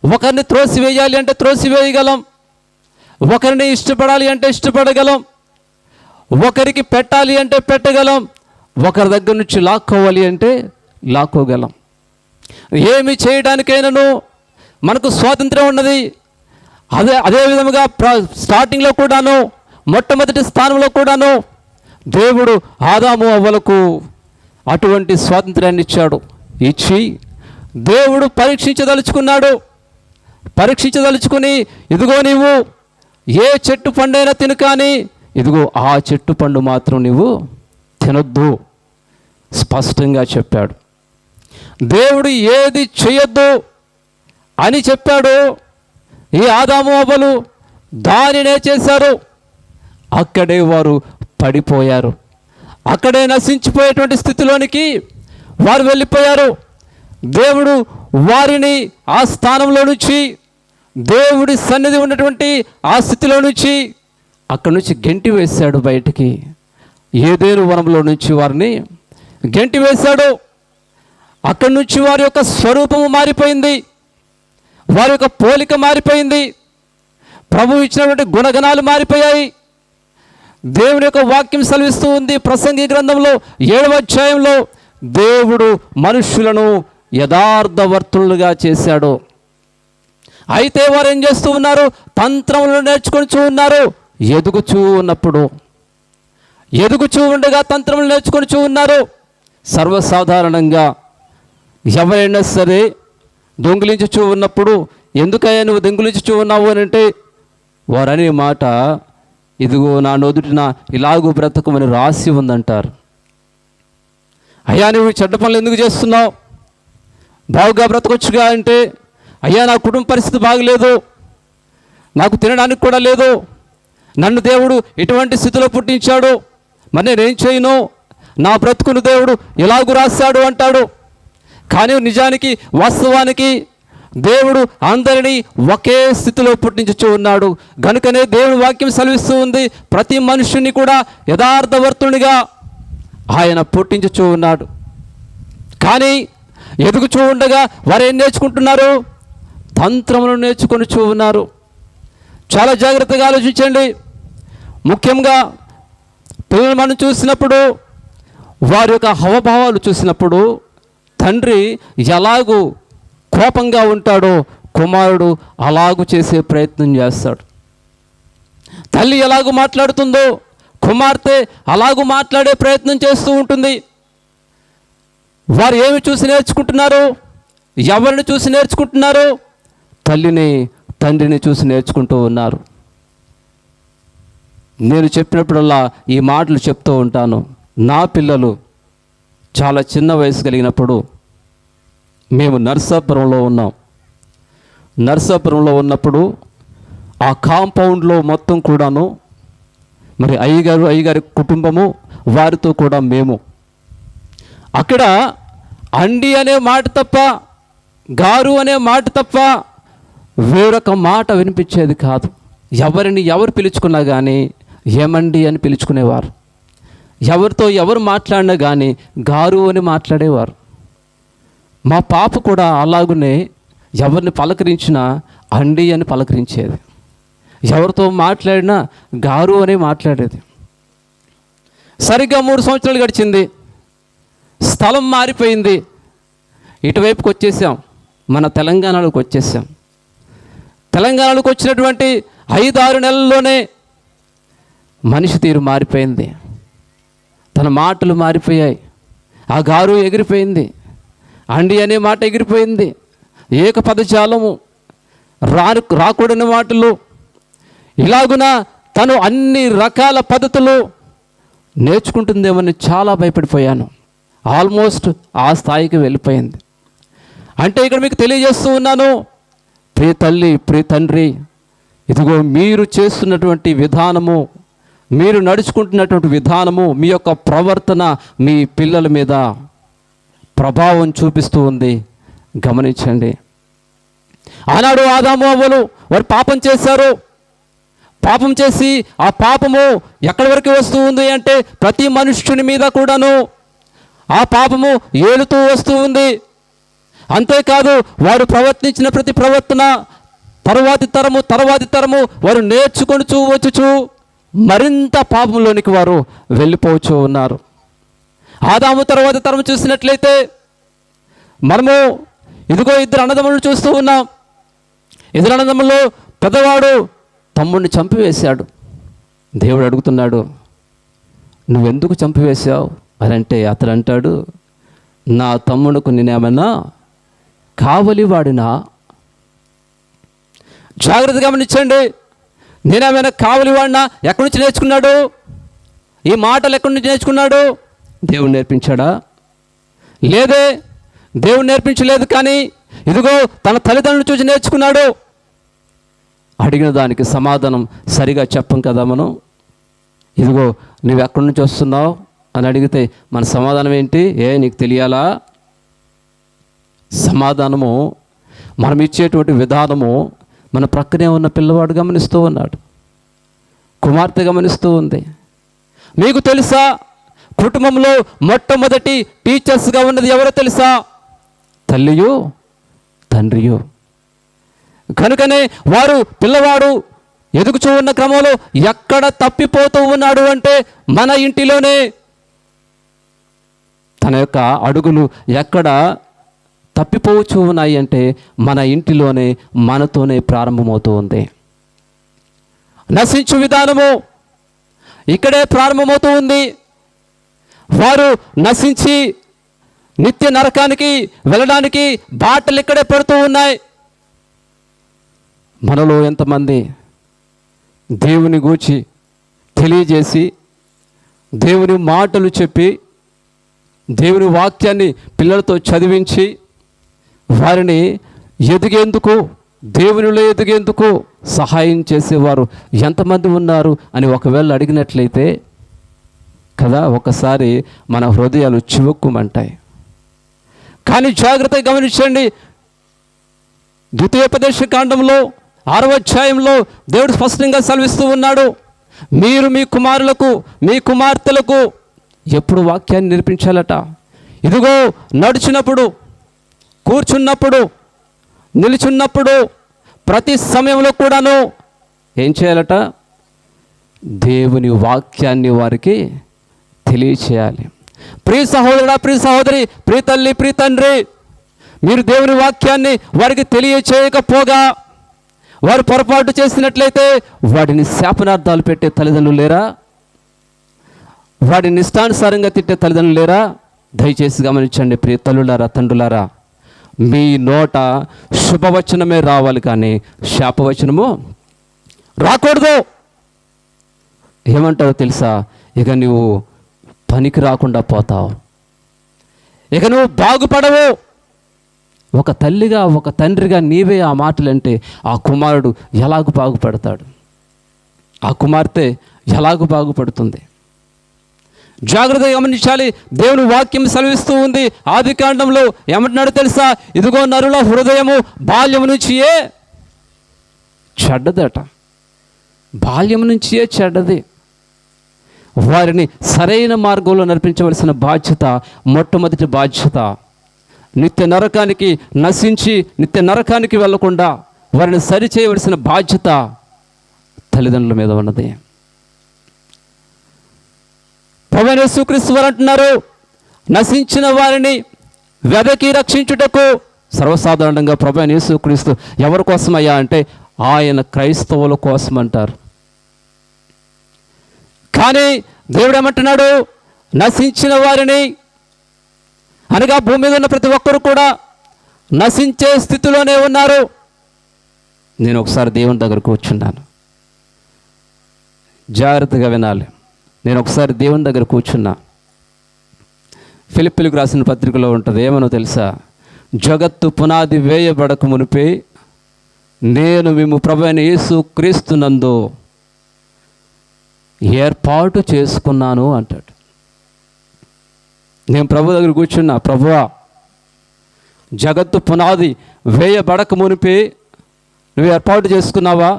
ఒకరిని త్రోసివేయాలి అంటే త్రోసివేయగలం, ఒకరిని ఇష్టపడాలి అంటే ఇష్టపడగలం, ఒకరికి పెట్టాలి అంటే పెట్టగలం, ఒకరి దగ్గర నుంచి లాక్కోవాలి అంటే లాక్కోగలం. ఏమి చేయడానికైనాను మనకు స్వాతంత్రం ఉన్నది. అదే విధముగా స్టార్టింగ్లో కూడాను, మొట్టమొదటి స్థానంలో కూడాను దేవుడు ఆదాము అవ్వలకు అటువంటి స్వాతంత్రాన్ని ఇచ్చాడు. ఇచ్చి దేవుడు పరీక్షించదలుచుకుని ఇదిగో నీవు ఏ చెట్టు పండైనా తిను, కానీ ఇదిగో ఆ చెట్టు పండు మాత్రం నీవు తినొద్దు స్పష్టంగా చెప్పాడు. దేవుడు ఏది చేయొద్దు అని చెప్పాడు, ఈ ఆదాము అవ్వలు దానినే చేశారు. అక్కడే వారు పడిపోయారు, అక్కడే నశించిపోయేటువంటి స్థితిలోనికి వారు వెళ్ళిపోయారు. దేవుడు వారిని ఆ స్థానంలో నుంచి, దేవుడి సన్నిధి ఉన్నటువంటి ఆ స్థితిలో నుంచి అక్కడి నుంచి గెంటి వేశాడు బయటికి. ఏదేను వనంలో నుంచి వారిని గెంటి వేశాడు. అక్కడి నుంచి వారి యొక్క స్వరూపము మారిపోయింది, వారి యొక్క పోలిక మారిపోయింది, ప్రభువు ఇచ్చినటువంటి గుణగణాలు మారిపోయాయి. దేవుని యొక్క వాక్యం సెలవిస్తూ ఉంది ప్రసంగి గ్రంథంలో 7వ అధ్యాయంలో, దేవుడు మనుష్యులను యథార్థవర్తులుగా చేశాడు. అయితే వారు ఏం చేస్తూ ఉన్నారు? తంత్రములను నేర్చుకుంటూ ఉన్నారు. ఎదుగుచూ ఉండగా తంత్రములు నేర్చుకుంటూ ఉన్నారు. సర్వసాధారణంగా ఎవరైనా సరే దొంగిలించుచూ ఉన్నప్పుడు, ఎందుకయ్యా నువ్వు దొంగిలించుచూ ఉన్నావు అని అంటే, వారనే మాట, ఇదిగో నా నొదుటిన ఇలాగూ బ్రతకమని రాసి ఉందంటారు. అయ్యా నువ్వు చెడ్డ పనులు ఎందుకు చేస్తున్నావు? బాగుగా బ్రతకొచ్చుగా అంటే, అయ్యా నా కుటుంబ పరిస్థితి బాగలేదు, నాకు తినడానికి కూడా లేదు, నన్ను దేవుడు ఇటువంటి స్థితిలో పుట్టించాడు, మరి నేనేం చేయను, నా బ్రతుకును దేవుడు ఇలాగూ రాశాడు అంటాడు. కానీ నిజానికి వాస్తవానికి దేవుడు అందరినీ ఒకే స్థితిలో పుట్టించుచూ ఉన్నాడు. కనుకనే దేవుని వాక్యం సెలవిస్తూ ఉంది, ప్రతి మనుషుని కూడా యథార్థవర్తునిగా ఆయన పుట్టించుచూ ఉన్నాడు. కానీ ఎదుగుచూ ఉండగా వారు ఏం నేర్చుకుంటున్నారు? తంత్రములను నేర్చుకొనిచూ ఉన్నారు. చాలా జాగ్రత్తగా ఆలోచించండి. ముఖ్యంగా పిల్లలు మనం చూసినప్పుడు, వారి యొక్క హావభావాలు చూసినప్పుడు, తండ్రి ఎలాగూ కోపంగా ఉంటాడో కుమారుడు అలాగూ చేసే ప్రయత్నం చేస్తాడు. తల్లి ఎలాగూ మాట్లాడుతుందో కుమార్తె అలాగూ మాట్లాడే ప్రయత్నం చేస్తూ ఉంటుంది. వారు ఏమి చూసి నేర్చుకుంటున్నారు? ఎవరిని చూసి నేర్చుకుంటున్నారు? తల్లిని తండ్రిని చూసి నేర్చుకుంటూ ఉన్నారు. నేను చెప్పినప్పుడల్లా ఈ మాటలు చెప్తూ ఉంటాను. నా పిల్లలు చాలా చిన్న వయసు కలిగినప్పుడు మేము నర్సాపురంలో ఉన్నాం. నర్సాపురంలో ఉన్నప్పుడు ఆ కాంపౌండ్లో మొత్తం కూడాను మరి అయ్యగారి కుటుంబము, వారితో కూడా మేము అక్కడ అండి అనే మాట తప్ప, గారు అనే మాట తప్ప వేరొక మాట వినిపించేది కాదు. ఎవరిని ఎవరు పిలుచుకున్నా కానీ ఏమండి అని పిలుచుకునేవారు. ఎవరితో ఎవరు మాట్లాడినా కానీ గారు అని మాట్లాడేవారు. మా పాప కూడా అలాగునే ఎవరిని పలకరించినా అండి అని పలకరించేది. ఎవరితో మాట్లాడినా గారు అని మాట్లాడేది. సరిగ్గా 3 సంవత్సరాలు గడిచింది. స్థలం మారిపోయింది. ఇటువైపుకి వచ్చేసాం, మన తెలంగాణలోకి వచ్చేసాం. తెలంగాణలోకి వచ్చినటువంటి 5-6 నెలల్లోనే మనిషి తీరు మారిపోయింది. తన మాటలు మారిపోయాయి. ఆ గారు ఎగిరిపోయింది. అండి అనే మాట ఎగిరిపోయింది. ఏక పదజాలము, రాకూడని మాటలు, ఇలాగున తను అన్ని రకాల పద్ధతులు నేర్చుకుంటుందేమని చాలా భయపడిపోయాను. ఆల్మోస్ట్ ఆ స్థాయికి వెళ్ళిపోయింది. అంటే ఇక్కడ మీకు తెలియజేస్తూ ఉన్నాను, ప్రియ తల్లి, ప్రియ తండ్రి, ఇదిగో మీరు చేస్తున్నటువంటి విధానము, మీరు నడుచుకుంటున్నటువంటి విధానము, మీ యొక్క ప్రవర్తన మీ పిల్లల మీద ప్రభావం చూపిస్తూ ఉంది. గమనించండి. ఆనాడు ఆదాము అవ్వలు వారు పాపం చేశారు. పాపం చేసి ఆ పాపము ఎక్కడి వరకు వస్తూ ఉంది అంటే ప్రతి మనుష్యుని మీద కూడాను ఆ పాపము ఏలుతూ వస్తూ ఉంది. అంతేకాదు వారు ప్రవర్తించిన ప్రతి ప్రవర్తన తరువాతి తరము వారు నేర్చుకొనుచూ వచ్చుచు మరింత పాపంలోనికి వారు వెళ్ళిపోవచ్చు ఉన్నారు. ఆదాము తరువాతి తరము చూసినట్లయితే మనము ఇదిగో 2 అన్నదమ్ములను చూస్తూ ఉన్నాం. 2 అన్నదమ్ముల్లో పెద్దవాడు తమ్ముడిని చంపివేశాడు. దేవుడు అడుగుతున్నాడు, నువ్వెందుకు చంపివేశావు అని అంటే అతడు అంటాడు, నా తమ్ముడుకు నేనేమన్నా కావలివాడినా? జాగ్రత్తగా గమనించండి. నేనేమైనా కావలివాడినా? ఎక్కడి నుంచి నేర్చుకున్నాడు? ఈ మాటలు ఎక్కడి నుంచి నేర్చుకున్నాడు? దేవుడు నేర్పించాడా? లేదే, దేవుడు నేర్పించలేదు. కానీ ఇదిగో తన తల్లిదండ్రులు చూసి నేర్చుకున్నాడు. అడిగిన దానికి సమాధానం సరిగా చెప్పం కదా మనం. ఇదిగో నువ్వు ఎక్కడి నుంచి వస్తున్నావు అని అడిగితే మన సమాధానం ఏంటి? నీకు తెలియాలా? సమాధానము మనం ఇచ్చేటువంటి విధానము మన ప్రక్కనే ఉన్న పిల్లవాడు గమనిస్తూ ఉన్నాడు, కుమార్తె గమనిస్తూ ఉంది. మీకు తెలుసా, కుటుంబంలో మొట్టమొదటి టీచర్స్గా ఉన్నది ఎవరో తెలుసా? తల్లియో తండ్రియో. కనుకనే వారు పిల్లవాడు ఎదుగుచూ ఉన్న క్రమంలో ఎక్కడ తప్పిపోతూ ఉన్నాడు అంటే మన ఇంటిలోనే. తన యొక్క అడుగులు ఎక్కడ తప్పిపోవచ్చు ఉన్నాయి అంటే మన ఇంటిలోనే, మనతోనే ప్రారంభమవుతూ ఉంది. నశించు విధానము ఇక్కడే ప్రారంభమవుతూ ఉంది. వారు నశించి నిత్య నరకానికి వెళ్ళడానికి బాటలు ఇక్కడే పడుతూ ఉన్నాయి. మనలో ఎంతమంది దేవుని గూర్చి తెలియజేసి, దేవుని మాటలు చెప్పి, దేవుని వాక్యాన్ని పిల్లలతో చదివించి వారిని ఎదిగేందుకు, దేవునిలో ఎదిగేందుకు సహాయం చేసేవారు ఎంతమంది ఉన్నారు అని ఒకవేళ అడిగినట్లయితే కదా ఒకసారి మన హృదయాలు చివుక్కుమంటాయి. కానీ జాగ్రత్తగా గమనించండి, ద్వితీయోపదేశ కాండంలో 6వ అధ్యాయంలో దేవుడు స్పష్టంగా సెలవిస్తూ ఉన్నాడు, మీరు మీ కుమారులకు, మీ కుమార్తెలకు ఎప్పుడు వాక్యాన్ని నేర్పించాలట. ఇదిగో నడుచున్నప్పుడు, కూర్చున్నప్పుడు, నిలుచున్నప్పుడు, ప్రతి సమయంలో కూడాను ఏం చేయాలట? దేవుని వాక్యాన్ని వారికి తెలియచేయాలి. ప్రియ సహోదరుడా, ప్రియ సహోదరి, ప్రియ తల్లి, ప్రియ తండ్రి, మీరు దేవుని వాక్యాన్ని వారికి తెలియచేయకపోగా వారు పొరపాటు చేసినట్లయితే వాటిని శాపనార్థాలు పెట్టే తల్లిదండ్రులు లేరా? వాడిని ఇష్టానుసారంగా తిట్టే తల్లిదండ్రులు లేరా? దయచేసి గమనించండి ప్రియ తల్లులారా, తండ్రులారా, మీ నోట శుభవచనమే రావాలి కానీ శాపవచనము రాకూడదు. ఏమంటారో తెలుసా? ఇక నువ్వు పనికి రాకుండా పోతావు, ఇక నువ్వు బాగుపడవు. ఒక తల్లిగా, ఒక తండ్రిగా నీవే ఆ మాటలంటే ఆ కుమారుడు ఎలాగూ బాగుపడతాడు? ఆ కుమార్తె ఎలాగూ బాగుపడుతుంది? జాగ్రత్తగా గమనించాలి. దేవుని వాక్యం సెలవిస్తూ ఉంది. ఆదికాండంలో ఏమంటున్నాడు తెలుసా? ఇదిగో నరుల హృదయము బాల్యం నుంచియే చెడ్డదట. బాల్యం నుంచియే చెడ్డది. వారిని సరైన మార్గంలో నడిపించవలసిన బాధ్యత, మొట్టమొదటి బాధ్యత, నిత్య నరకానికి నశించి నిత్య నరకానికి వెళ్లకుండా వారిని సరిచేయవలసిన బాధ్యత తల్లిదండ్రుల మీద ఉన్నది. ప్రభువైన యేసుక్రీస్తు వారు అంటున్నారు, నశించిన వారిని వెదకి రక్షించుటకు. సర్వసాధారణంగా ప్రభువైన యేసుక్రీస్తు ఎవరి కోసమయ్యా అంటే ఆయన క్రైస్తవుల కోసం అంటారు. కానీ దేవుడు ఏమంటున్నాడు? నశించిన వారిని, అనగా భూమి మీద ఉన్న ప్రతి ఒక్కరు కూడా నశించే స్థితిలోనే ఉన్నారు. నేను ఒకసారి దేవుని దగ్గర కూర్చున్నాను, జాగ్రత్తగా వినాలి. నేను ఒకసారి దేవుని దగ్గర కూర్చున్నా. ఫిలిప్పీలకు రాసిన పత్రికలో ఉంటుంది, ఏమనో తెలుసా? జగత్తు పునాది వేయబడక మునిపే నేను మేము ప్రభువైన యేసు క్రీస్తునందు ఏర్పాటు చేసుకున్నాను అంటాడు. నేను ప్రభు దగ్గర కూర్చున్నా, ప్రభువా జగత్తు పునాది వేయబడక మునిపే నువ్వు ఏర్పాటు చేసుకున్నావా?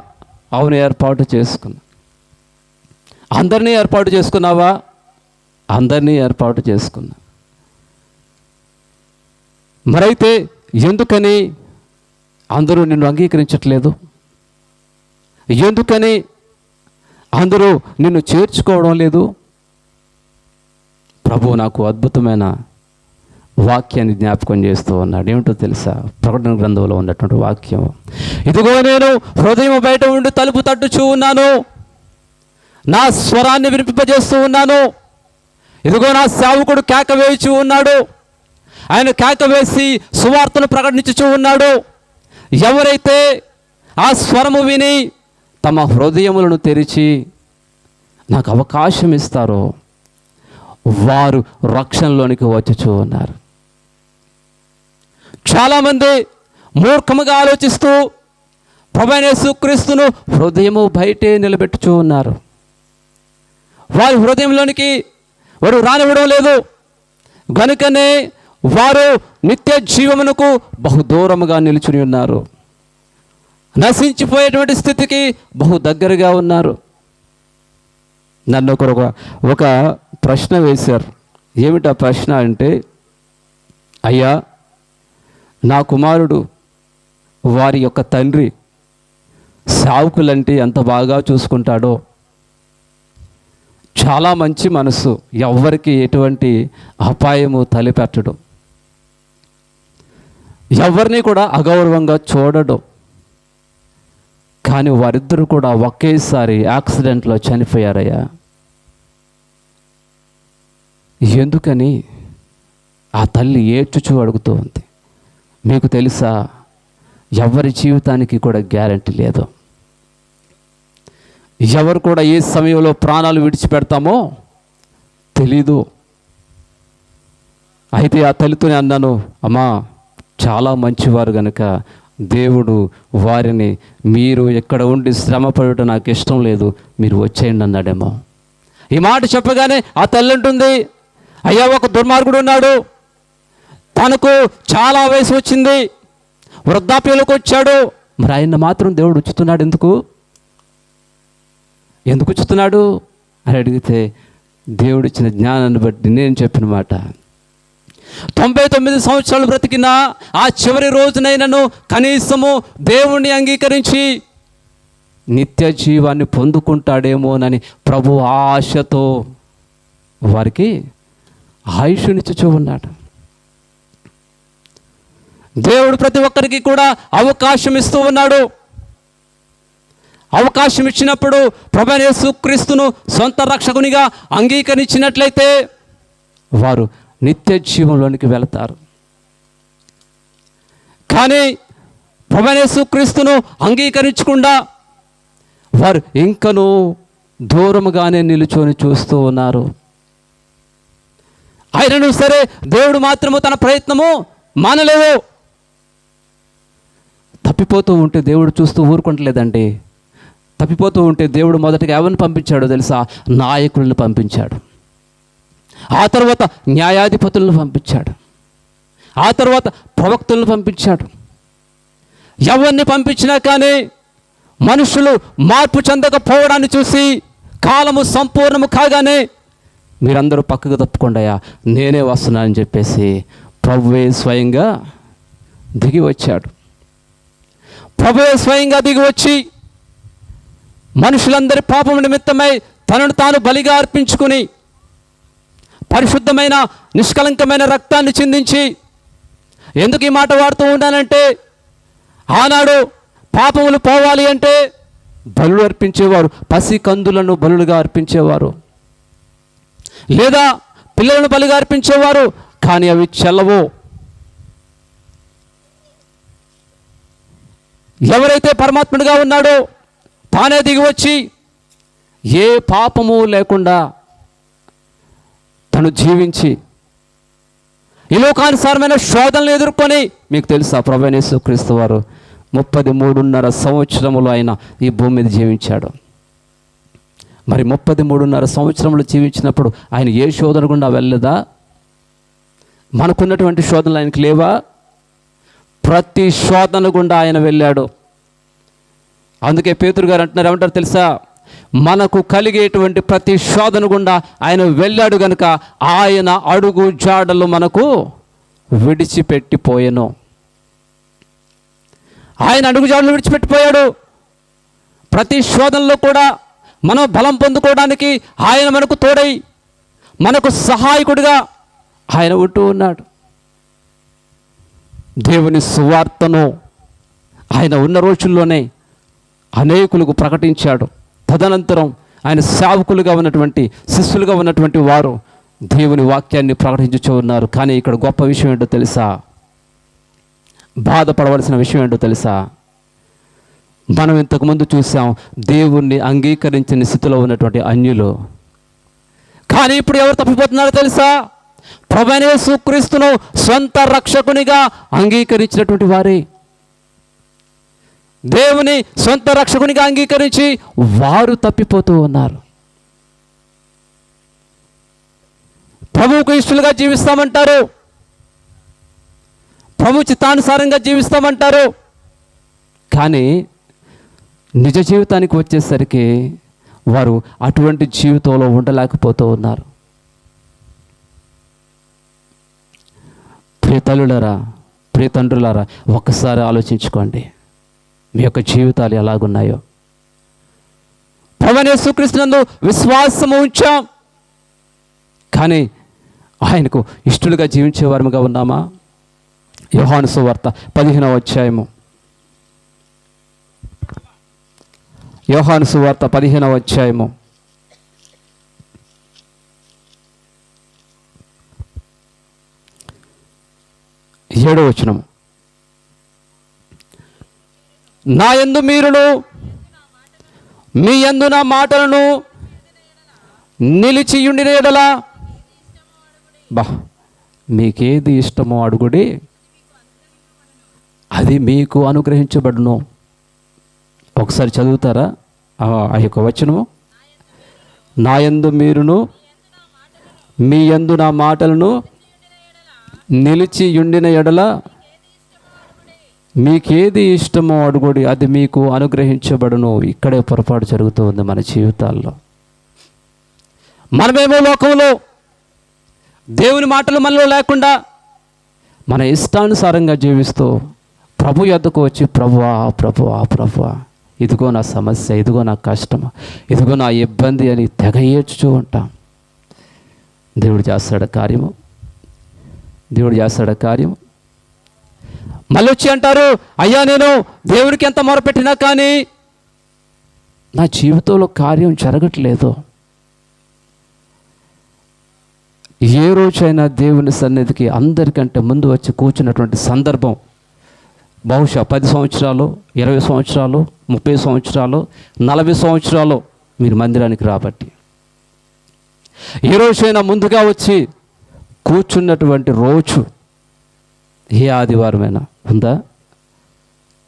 అవును, ఏర్పాటు చేసుకున్నా. అందరినీ ఏర్పాటు చేసుకున్నావా? అందరినీ ఏర్పాటు చేసుకున్నా. మరైతే ఎందుకని అందరూ నిన్ను అంగీకరించట్లేదు? ఎందుకని అందరూ నిన్ను చేర్చుకోవడం లేదు? ప్రభువు నాకు అద్భుతమైన వాక్యాన్ని జ్ఞాపకం చేస్తూ ఉన్నాడు. ఏమిటో తెలుసా? ప్రకటన గ్రంథంలో ఉన్నటువంటి వాక్యం, ఇదిగో నేను హృదయం బయట ఉండి తలుపు తట్టుచూ ఉన్నాను, నా స్వరాన్ని వినిపింపజేస్తూ ఉన్నాను. ఇదిగో నా సేవకుడు కేక వేయుచూ ఉన్నాడు. ఆయన కేక వేసి సువార్తను ప్రకటించుచూ ఉన్నాడు. ఎవరైతే ఆ స్వరము విని తమ హృదయములను తెరిచి నాకు అవకాశం ఇస్తారో వారు రక్షణలోనికి వచ్చుచూ ఉన్నారు. చాలామంది మూర్ఖముగా ఆలోచిస్తూ ప్రభువైన యేసుక్రీస్తును హృదయము బయటే నిలబెట్టుచూ ఉన్నారు. వారి హృదయంలోనికి వారు రానివ్వడం లేదు. గనుకనే వారు నిత్య జీవమునకు బహు దూరముగా నిలుచుని ఉన్నారు. నశించిపోయేటువంటి స్థితికి బహు దగ్గరగా ఉన్నారు. నన్ను ఒక ప్రశ్న వేశారు. ఏమిటా ప్రశ్న అంటే, అయ్యా నా కుమారుడు వారి యొక్క తండ్రి సావుకులంటే ఎంత బాగా చూసుకుంటాడో, చాలా మంచి మనసు, ఎవ్వరికి ఎటువంటి అపాయము తలపెట్టడు, ఎవరిని కూడా అగౌరవంగా చూడడు. కానీ వారిద్దరూ కూడా ఒకేసారి యాక్సిడెంట్లో చనిపోయారయ్యా. ఎందుకని ఆ తల్లి ఏడ్చుచూ అడుగుతూ ఉంది. మీకు తెలుసా, ఎవరి జీవితానికి కూడా గ్యారంటీ లేదు. ఎవరు కూడా ఏ సమయంలో ప్రాణాలు విడిచిపెడతామో తెలీదు. అయితే ఆ తల్లితోనే అన్నాను, అమ్మా చాలా మంచివారు కనుక దేవుడు వారిని, మీరు ఎక్కడ ఉండి శ్రమ పడటం నాకు ఇష్టం లేదు, మీరు వచ్చేయండి అన్నాడేమో. ఈ మాట చెప్పగానే ఆ తల్లి ఉంటుంది, అయ్యా ఒక దుర్మార్గుడు ఉన్నాడు, తనకు చాలా వయసు వచ్చింది, వృద్ధాప్యంలోకి వచ్చాడు, మరి ఆయన మాత్రం దేవుడు ఉంచుతున్నాడు. ఎందుకు ఉంచుతున్నాడు అని అడిగితే, దేవుడు ఇచ్చిన జ్ఞానాన్ని బట్టి నేను చెప్పిన మాట, 99 సంవత్సరాలు బ్రతికినా ఆ చివరి రోజునైనను కనీసము దేవుణ్ణి అంగీకరించి నిత్య జీవాన్ని పొందుకుంటాడేమోనని ప్రభు ఆశతో వారికి ఆయుష్నిచ్చుచూ ఉన్నాడు. దేవుడు ప్రతి ఒక్కరికి కూడా అవకాశం ఇస్తూ ఉన్నాడు. అవకాశం ఇచ్చినప్పుడు ప్రభువైన యేసుక్రీస్తును సొంత రక్షకునిగా అంగీకరించినట్లయితే వారు నిత్య జీవంలోనికి వెళతారు. కానీ ప్రభువైన యేసుక్రీస్తును అంగీకరించకుండా వారు ఇంకనూ దూరముగానే నిలుచొని చూస్తూ ఉన్నారు. అయినను సరే దేవుడు మాత్రము తన ప్రయత్నము మానలేదు. తప్పిపోతూ ఉంటే దేవుడు చూస్తూ ఊరుకుంటలేదండి. తప్పిపోతూ ఉంటే దేవుడు మొదటగా ఎవరిని పంపించాడో తెలుసా? నాయకులను పంపించాడు. ఆ తర్వాత న్యాయాధిపతులను పంపించాడు, ఆ తర్వాత ప్రవక్తలను పంపించాడు. ఎవరిని పంపించినా కానీ మనుషులు మార్పు చెందకపోవడాన్ని చూసి కాలము సంపూర్ణము కాగానే మీరందరూ పక్కకు తప్పుకోండియా, నేనే వస్తున్నానని చెప్పేసి ప్రభువే స్వయంగా దిగి వచ్చాడు. ప్రభువే స్వయంగా దిగి వచ్చి మనుషులందరి పాపం నిమిత్తమై తనను తాను బలిగా అర్పించుకుని పరిశుద్ధమైన నిష్కలంకమైన రక్తాన్ని చిందించి, ఎందుకు ఈ మాట వాడుతూ ఉంటానంటే, ఆనాడు పాపములు పోవాలి అంటే బలులు అర్పించేవారు, పసి కందులను బలులుగా అర్పించేవారు, లేదా పిల్లలను బలిగా అర్పించేవారు. కానీ అవి చెల్లవు. ఎవరైతే పరమాత్ముడిగా ఉన్నాడో తానే దిగి వచ్చి ఏ పాపము లేకుండా తను జీవించి ఈ లోకానుసారమైన శోధనలు ఎదుర్కొని, మీకు తెలుసా ప్రభువైన యేసుక్రీస్తు వారు 33.5 సంవత్సరములు ఆయన ఈ భూమి మీద జీవించాడు. మరి 33.5 సంవత్సరములు జీవించినప్పుడు ఆయన ఏ శోధన గుండా వెళ్ళలేదా? మనకున్నటువంటి శోధనలు ఆయనకు లేవా? ప్రతి శోధన గుండా ఆయన వెళ్ళాడు. అందుకే పేతురు గారు అంటున్నారు, ఏమంటారు తెలుసా? మనకు కలిగేటువంటి ప్రతి శోధన గుండా ఆయన వెళ్ళాడు గనుక ఆయన అడుగు జాడలు మనకు విడిచిపెట్టిపోయాను. ఆయన అడుగు జాడలు విడిచిపెట్టిపోయాడు. ప్రతి శోధనలో కూడా మనం బలం పొందుకోవడానికి ఆయన మనకు తోడై మనకు సహాయకుడిగా ఆయన ఉంటూ ఉన్నాడు. దేవుని సువార్తను ఆయన ఉన్న రోజుల్లోనే అనేకులకు ప్రకటించాడు. తదనంతరం ఆయన సేవకులుగా ఉన్నటువంటి శిష్యులుగా ఉన్నటువంటి వారు దేవుని వాక్యాన్ని ప్రకటించుచూ ఉన్నారు. కానీ ఇక్కడ గొప్ప విషయం ఏంటో తెలుసా? బాధపడవలసిన విషయం ఏంటో తెలుసా? మనం ఇంతకుముందు చూసాం దేవుణ్ణి అంగీకరించిన స్థితిలో ఉన్నటువంటి అన్యులు. కానీ ఇప్పుడు ఎవరు తప్పిపోతున్నారో తెలుసా? ప్రభువైన యేసుక్రీస్తును సొంత రక్షకునిగా అంగీకరించినటువంటి వారే, దేవుని సొంత రక్షకునిగా అంగీకరించి వారు తప్పిపోతూ ఉన్నారు. ప్రభువుకు ఇష్టలుగా జీవిస్తామంటారు, ప్రభు చిత్తానుసారంగా జీవిస్తామంటారు. కానీ నిజ జీవితానికి వచ్చేసరికి వారు అటువంటి జీవితంలో ఉండలేకపోతూ ఉన్నారు. ప్రియ తల్లులారా, ప్రియ తండ్రులారా, ఒక్కసారి ఆలోచించుకోండి, మీ యొక్క జీవితాలు ఎలాగున్నాయో. ప్రభువైన యేసుక్రీస్తునందు విశ్వాసము ఉంచాం, కానీ ఆయనకు ఇష్టలుగా జీవించేవారముగా ఉన్నామా? యోహాను సువార్త 15వ అధ్యాయము, యోహాను సువార్త 15వ అధ్యాయము 7వ వచనము. నా యందు మీరును మీ యందు నా మాటలను నిలిచియుండిన యెడల మీకేది ఇష్టమో అడుగుడి, అది మీకు అనుగ్రహించబడును. ఒకసారి చదువుతారా ఆ యొక్క వచనము? నా యందు మీరును మీ యందు నా మాటలను నిలిచియుండిన యెడల మీకేది ఇష్టమో అడుగుడి, అది మీకు అనుగ్రహించబడును. ఇక్కడే పొరపాటు జరుగుతూ ఉంది మన జీవితాల్లో. మనమేమో లోకంలో దేవుని మాటలు మనలో లేకుండా మన ఇష్టానుసారంగా జీవిస్తూ ప్రభు యొద్దకు వచ్చి, ప్రభువా ప్రభువా ప్రభువా, ఇదిగో నా సమస్య, ఇదిగో నా కష్టం, ఇదిగో నా ఇబ్బంది అని తెగ ఏడ్చుతూ ఉంటాం. దేవుడు చేస్తాడు కార్యము, దేవుడు చేస్తాడు కార్యము. మళ్ళీ వచ్చి అంటారు, అయ్యా నేను దేవుడికి ఎంత మొరపెట్టినా కానీ నా జీవితంలో కార్యం జరగట్లేదు. ఏ రోజైనా దేవుని సన్నిధికి అందరికంటే ముందు వచ్చి కూర్చున్నటువంటి సందర్భం బహుశా 10 సంవత్సరాలు, 20 సంవత్సరాలు, 30 సంవత్సరాలు, 40 సంవత్సరాలు మీరు మందిరానికి రాబట్టి ఏ రోజైనా ముందుగా వచ్చి కూర్చున్నటువంటి రోజు ఏ ఆదివారమైనా ఉందా?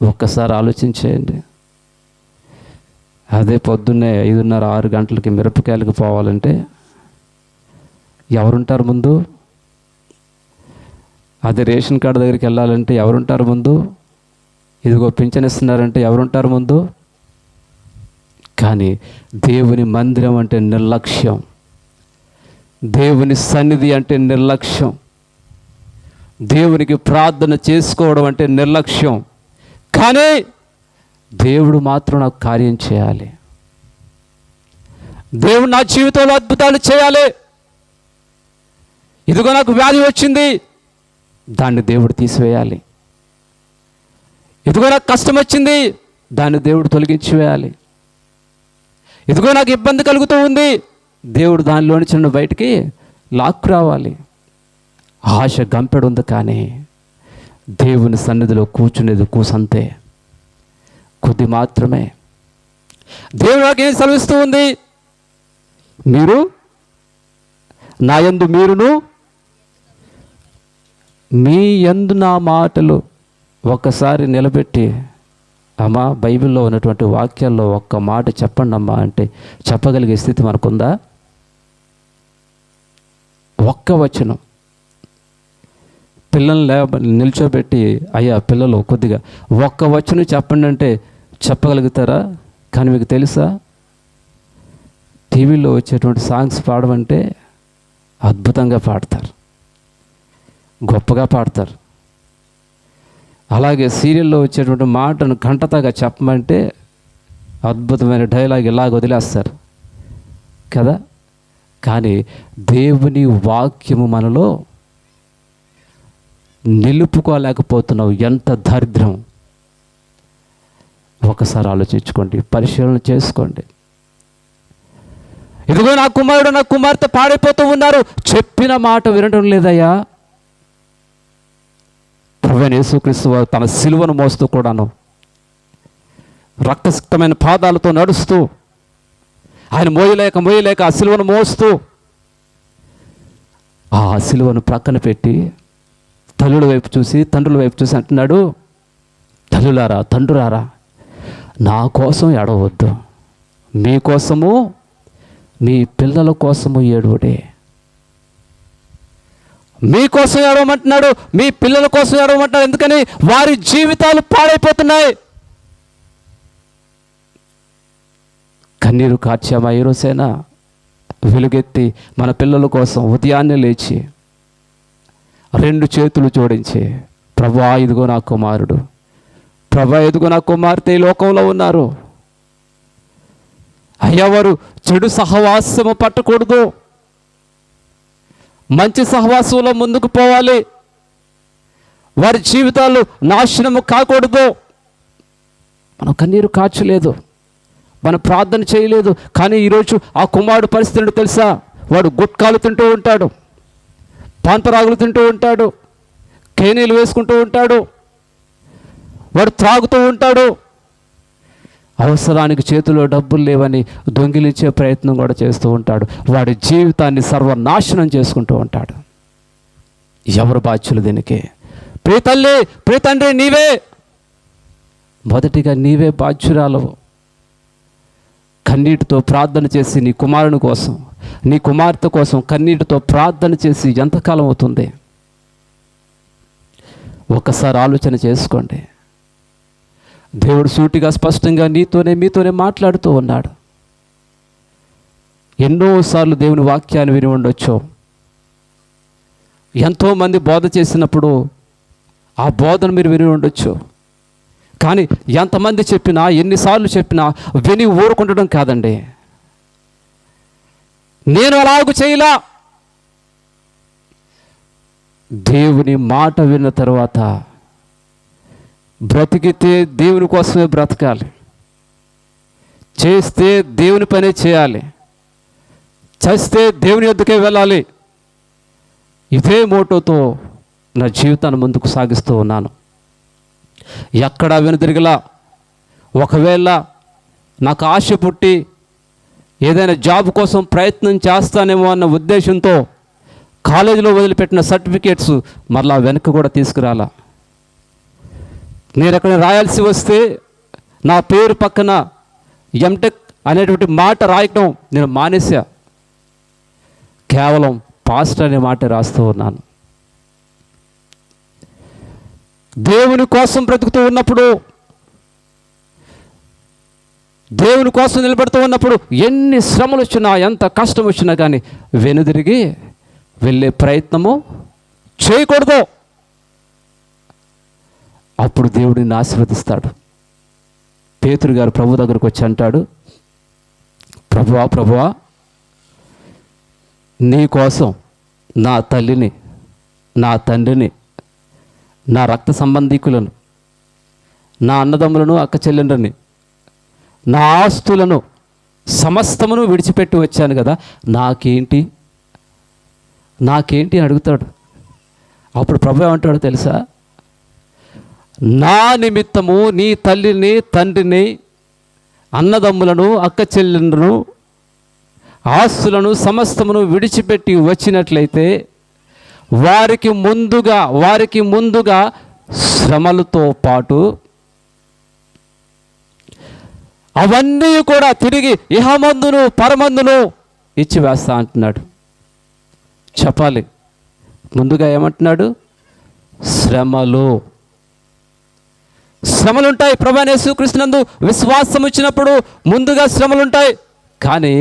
ఒక్కసారి ఆలోచించేయండి. అదే పొద్దున్నే 5:30, 6 గంటలకి మిరపకాయలకు పోవాలంటే ఎవరుంటారు ముందు? అది రేషన్ కార్డు దగ్గరికి వెళ్ళాలంటే ఎవరుంటారు ముందు? ఇదిగో పింఛన్ ఇస్తున్నారంటే ఎవరుంటారు ముందు? కానీ దేవుని మందిరం అంటే నిర్లక్ష్యం, దేవుని సన్నిధి అంటే నిర్లక్ష్యం, దేవునికి ప్రార్థన చేసుకోవడం అంటే నిర్లక్ష్యం. కానీ దేవుడు మాత్రం నాకు కార్యం చేయాలి, దేవుడు నా జీవితంలో అద్భుతాలు చేయాలి, ఇదిగో నాకు వ్యాధి వచ్చింది, దాన్ని దేవుడు తీసివేయాలి, ఇదిగో నాకు కష్టం వచ్చింది, దాన్ని దేవుడు తొలగించి వేయాలి, ఇదిగో నాకు ఇబ్బంది కలుగుతూ ఉంది, దేవుడు దానిలోని చిన్న బయటికి లాక్కు రావాలి. ఆశ గంపెడు ఉంది, కానీ దేవుని సన్నిధిలో కూర్చునేది కూసంతే, కొద్ది మాత్రమే. దేవుడు నాకేం సెలవిస్తూ ఉంది? మీరు నా యందు, మీరును మీ యందు నా మాటలు ఒక్కసారి నిలబెట్టి, అమ్మా బైబిల్లో ఉన్నటువంటి వాక్యాల్లో ఒక్క మాట చెప్పండి అమ్మా అంటే చెప్పగలిగే స్థితి మనకుందా? ఒక్క వచనం పిల్లల్ని నిల్చోబెట్టి, అయ్యా పిల్లలు కొద్దిగా ఒక్క వచనం చెప్పండి అంటే చెప్పగలుగుతారా? కానీ మీకు తెలుసా, టీవీలో వచ్చేటువంటి సాంగ్స్ పాడమంటే అద్భుతంగా పాడతారు, గొప్పగా పాడతారు. అలాగే సీరియల్లో వచ్చేటువంటి మాటను గంటతగా చెప్పమంటే అద్భుతమైన డైలాగ్ ఇలాగ వదిలేస్తారు కదా. కానీ దేవుని వాక్యము మనలో నిలుపుకోలేకపోతున్నావు. ఎంత దరిద్రం! ఒకసారి ఆలోచించుకోండి, పరిశీలన చేసుకోండి. ఇదిగో నా కుమారుడు నా కుమార్తె పాడైపోతూ ఉన్నారు, చెప్పిన మాట వినడం లేదయ్యా. ప్రభువైన యేసుక్రీస్తు వారు తన సిలువను మోస్తూ కూడాను, రక్తసిక్తమైన పాదాలతో నడుస్తూ, ఆయన మోయలేక ఆ సిలువను మోస్తూ, ఆ సిలువను ప్రక్కన పెట్టి తల్లుల వైపు చూసి, తండ్రుల వైపు చూసి అంటున్నాడు, తల్లులారా, తండ్రులారా, నా కోసం ఏడవద్దు, మీకోసము, మీ పిల్లల కోసము ఏడువడే. మీకోసం ఏడవమంటున్నాడు, మీ పిల్లల కోసం ఏడవమంటున్నాడు. ఎందుకని? వారి జీవితాలు పాడైపోతున్నాయి. కన్నీరు కార్చామా ఈ రోజైనా? వెలుగెత్తి మన పిల్లల కోసం ఉదయాన్నే లేచి 2 చేతులు జోడించి, ప్రభువా ఇదిగో నా కుమారుడు, ప్రభువా ఇదిగో నా కుమార్తె ఈ లోకంలో ఉన్నారు, అయ్యవారు చెడు సహవాసము పట్టకూడదు, మంచి సహవాసంలో ముందుకు పోవాలి, వారి జీవితాలు నాశనము కాకూడదు. మనం కన్నీరు కార్చలేదు, మనం ప్రార్థన చేయలేదు. కానీ ఈరోజు ఆ కుమారుడు పరిస్థితి తెలుసా? వాడు గుట్కాలు తింటూ ఉంటాడు, పాంతరాగులు తింటూ ఉంటాడు, కేనీలు వేసుకుంటూ ఉంటాడు, వాడు త్రాగుతూ ఉంటాడు, అవసరానికి చేతిలో డబ్బులు లేవని దొంగిలించే ప్రయత్నం కూడా చేస్తూ ఉంటాడు. వాడి జీవితాన్ని సర్వనాశనం చేసుకుంటూ ఉంటాడు. ఎవరు బాధ్యులు దీనికి? ప్రియతల్లి, ప్రియతండ్రి, నీవే మొదటిగా నీవే బాధ్యురాలవు. కన్నీటితో ప్రార్థన చేసి నీ కుమారుని కోసం, నీ కుమార్తె కోసం కన్నీటితో ప్రార్థన చేసి ఎంతకాలం అవుతుంది? ఒకసారి ఆలోచన చేసుకోండి. దేవుడు సూటిగా స్పష్టంగా మీతోనే మాట్లాడుతూ ఉన్నాడు. ఎన్నోసార్లు దేవుని వాక్యాన్ని విని ఉండొచ్చు. ఎంతోమంది బోధ చేసినప్పుడు ఆ బోధను మీరు విని ఉండొచ్చు. కానీ ఎంతమంది చెప్పినా, ఎన్నిసార్లు చెప్పినా విని ఊరుకుండడం కాదండి. నేను అలాగూ చేయలా. దేవుని మాట విన్న తర్వాత బ్రతికితే దేవుని కోసమే బ్రతకాలి, చేస్తే దేవుని పనే చేయాలి, చేస్తే దేవుని యొద్దకే వెళ్ళాలి. ఇదే మోటోతో నా జీవితాన్ని ముందుకు సాగిస్తూ ఉన్నాను. ఎక్కడా వెనుదిరిగలా. ఒకవేళ నాకు ఆశ పుట్టి ఏదైనా జాబ్ కోసం ప్రయత్నం చేస్తానేమో అన్న ఉద్దేశంతో కాలేజీలో వదిలిపెట్టిన సర్టిఫికేట్స్ మరలా వెనక్కి కూడా తీసుకురాలా. నేను ఎక్కడ రాయాల్సి వస్తే నా పేరు పక్కన ఎంటెక్ అనేటువంటి మాట రాయటం నేను మానేసా. కేవలం పాస్టర్ అనే మాట రాస్తూ ఉన్నాను. దేవుని కోసం బ్రతుకుతూ ఉన్నప్పుడు, దేవుని కోసం నిలబడుతూ ఉన్నప్పుడు ఎన్ని శ్రమలు వచ్చినా, ఎంత కష్టం వచ్చినా కానీ వెనుదిరిగి వెళ్ళే ప్రయత్నము చేయకూడదు. అప్పుడు దేవుడిని ఆశీర్వదిస్తాడు. పేతురు గారు ప్రభు దగ్గరకు వచ్చి అంటాడు, ప్రభువా ప్రభువా, నీ కోసం నా తల్లిని, నా తండ్రిని, నా రక్త సంబంధికులను, నా అన్నదమ్ములను, అక్క చెల్లెండ్రని, నా ఆస్తులను సమస్తమును విడిచిపెట్టి వచ్చాను కదా, నాకేంటి అని అడుగుతాడు. అప్పుడు ప్రభు ఏమంటాడో తెలుసా? నా నిమిత్తము నీ తల్లిని, తండ్రిని, అన్నదమ్ములను, అక్క చెల్లెండ్రను, ఆస్తులను సమస్తమును విడిచిపెట్టి వచ్చినట్లయితే వారికి ముందుగా శ్రమలతో పాటు అవన్నీ కూడా తిరిగి ఇహమందును పరమందును ఇచ్చివేస్తా అంటున్నాడు. చెప్పాలి, ముందుగా ఏమంటున్నాడు? శ్రమలుంటాయి. ప్రభువైన యేసుక్రీస్తునందు విశ్వాసం వచ్చినప్పుడు ముందుగా శ్రమలుంటాయి, కానీ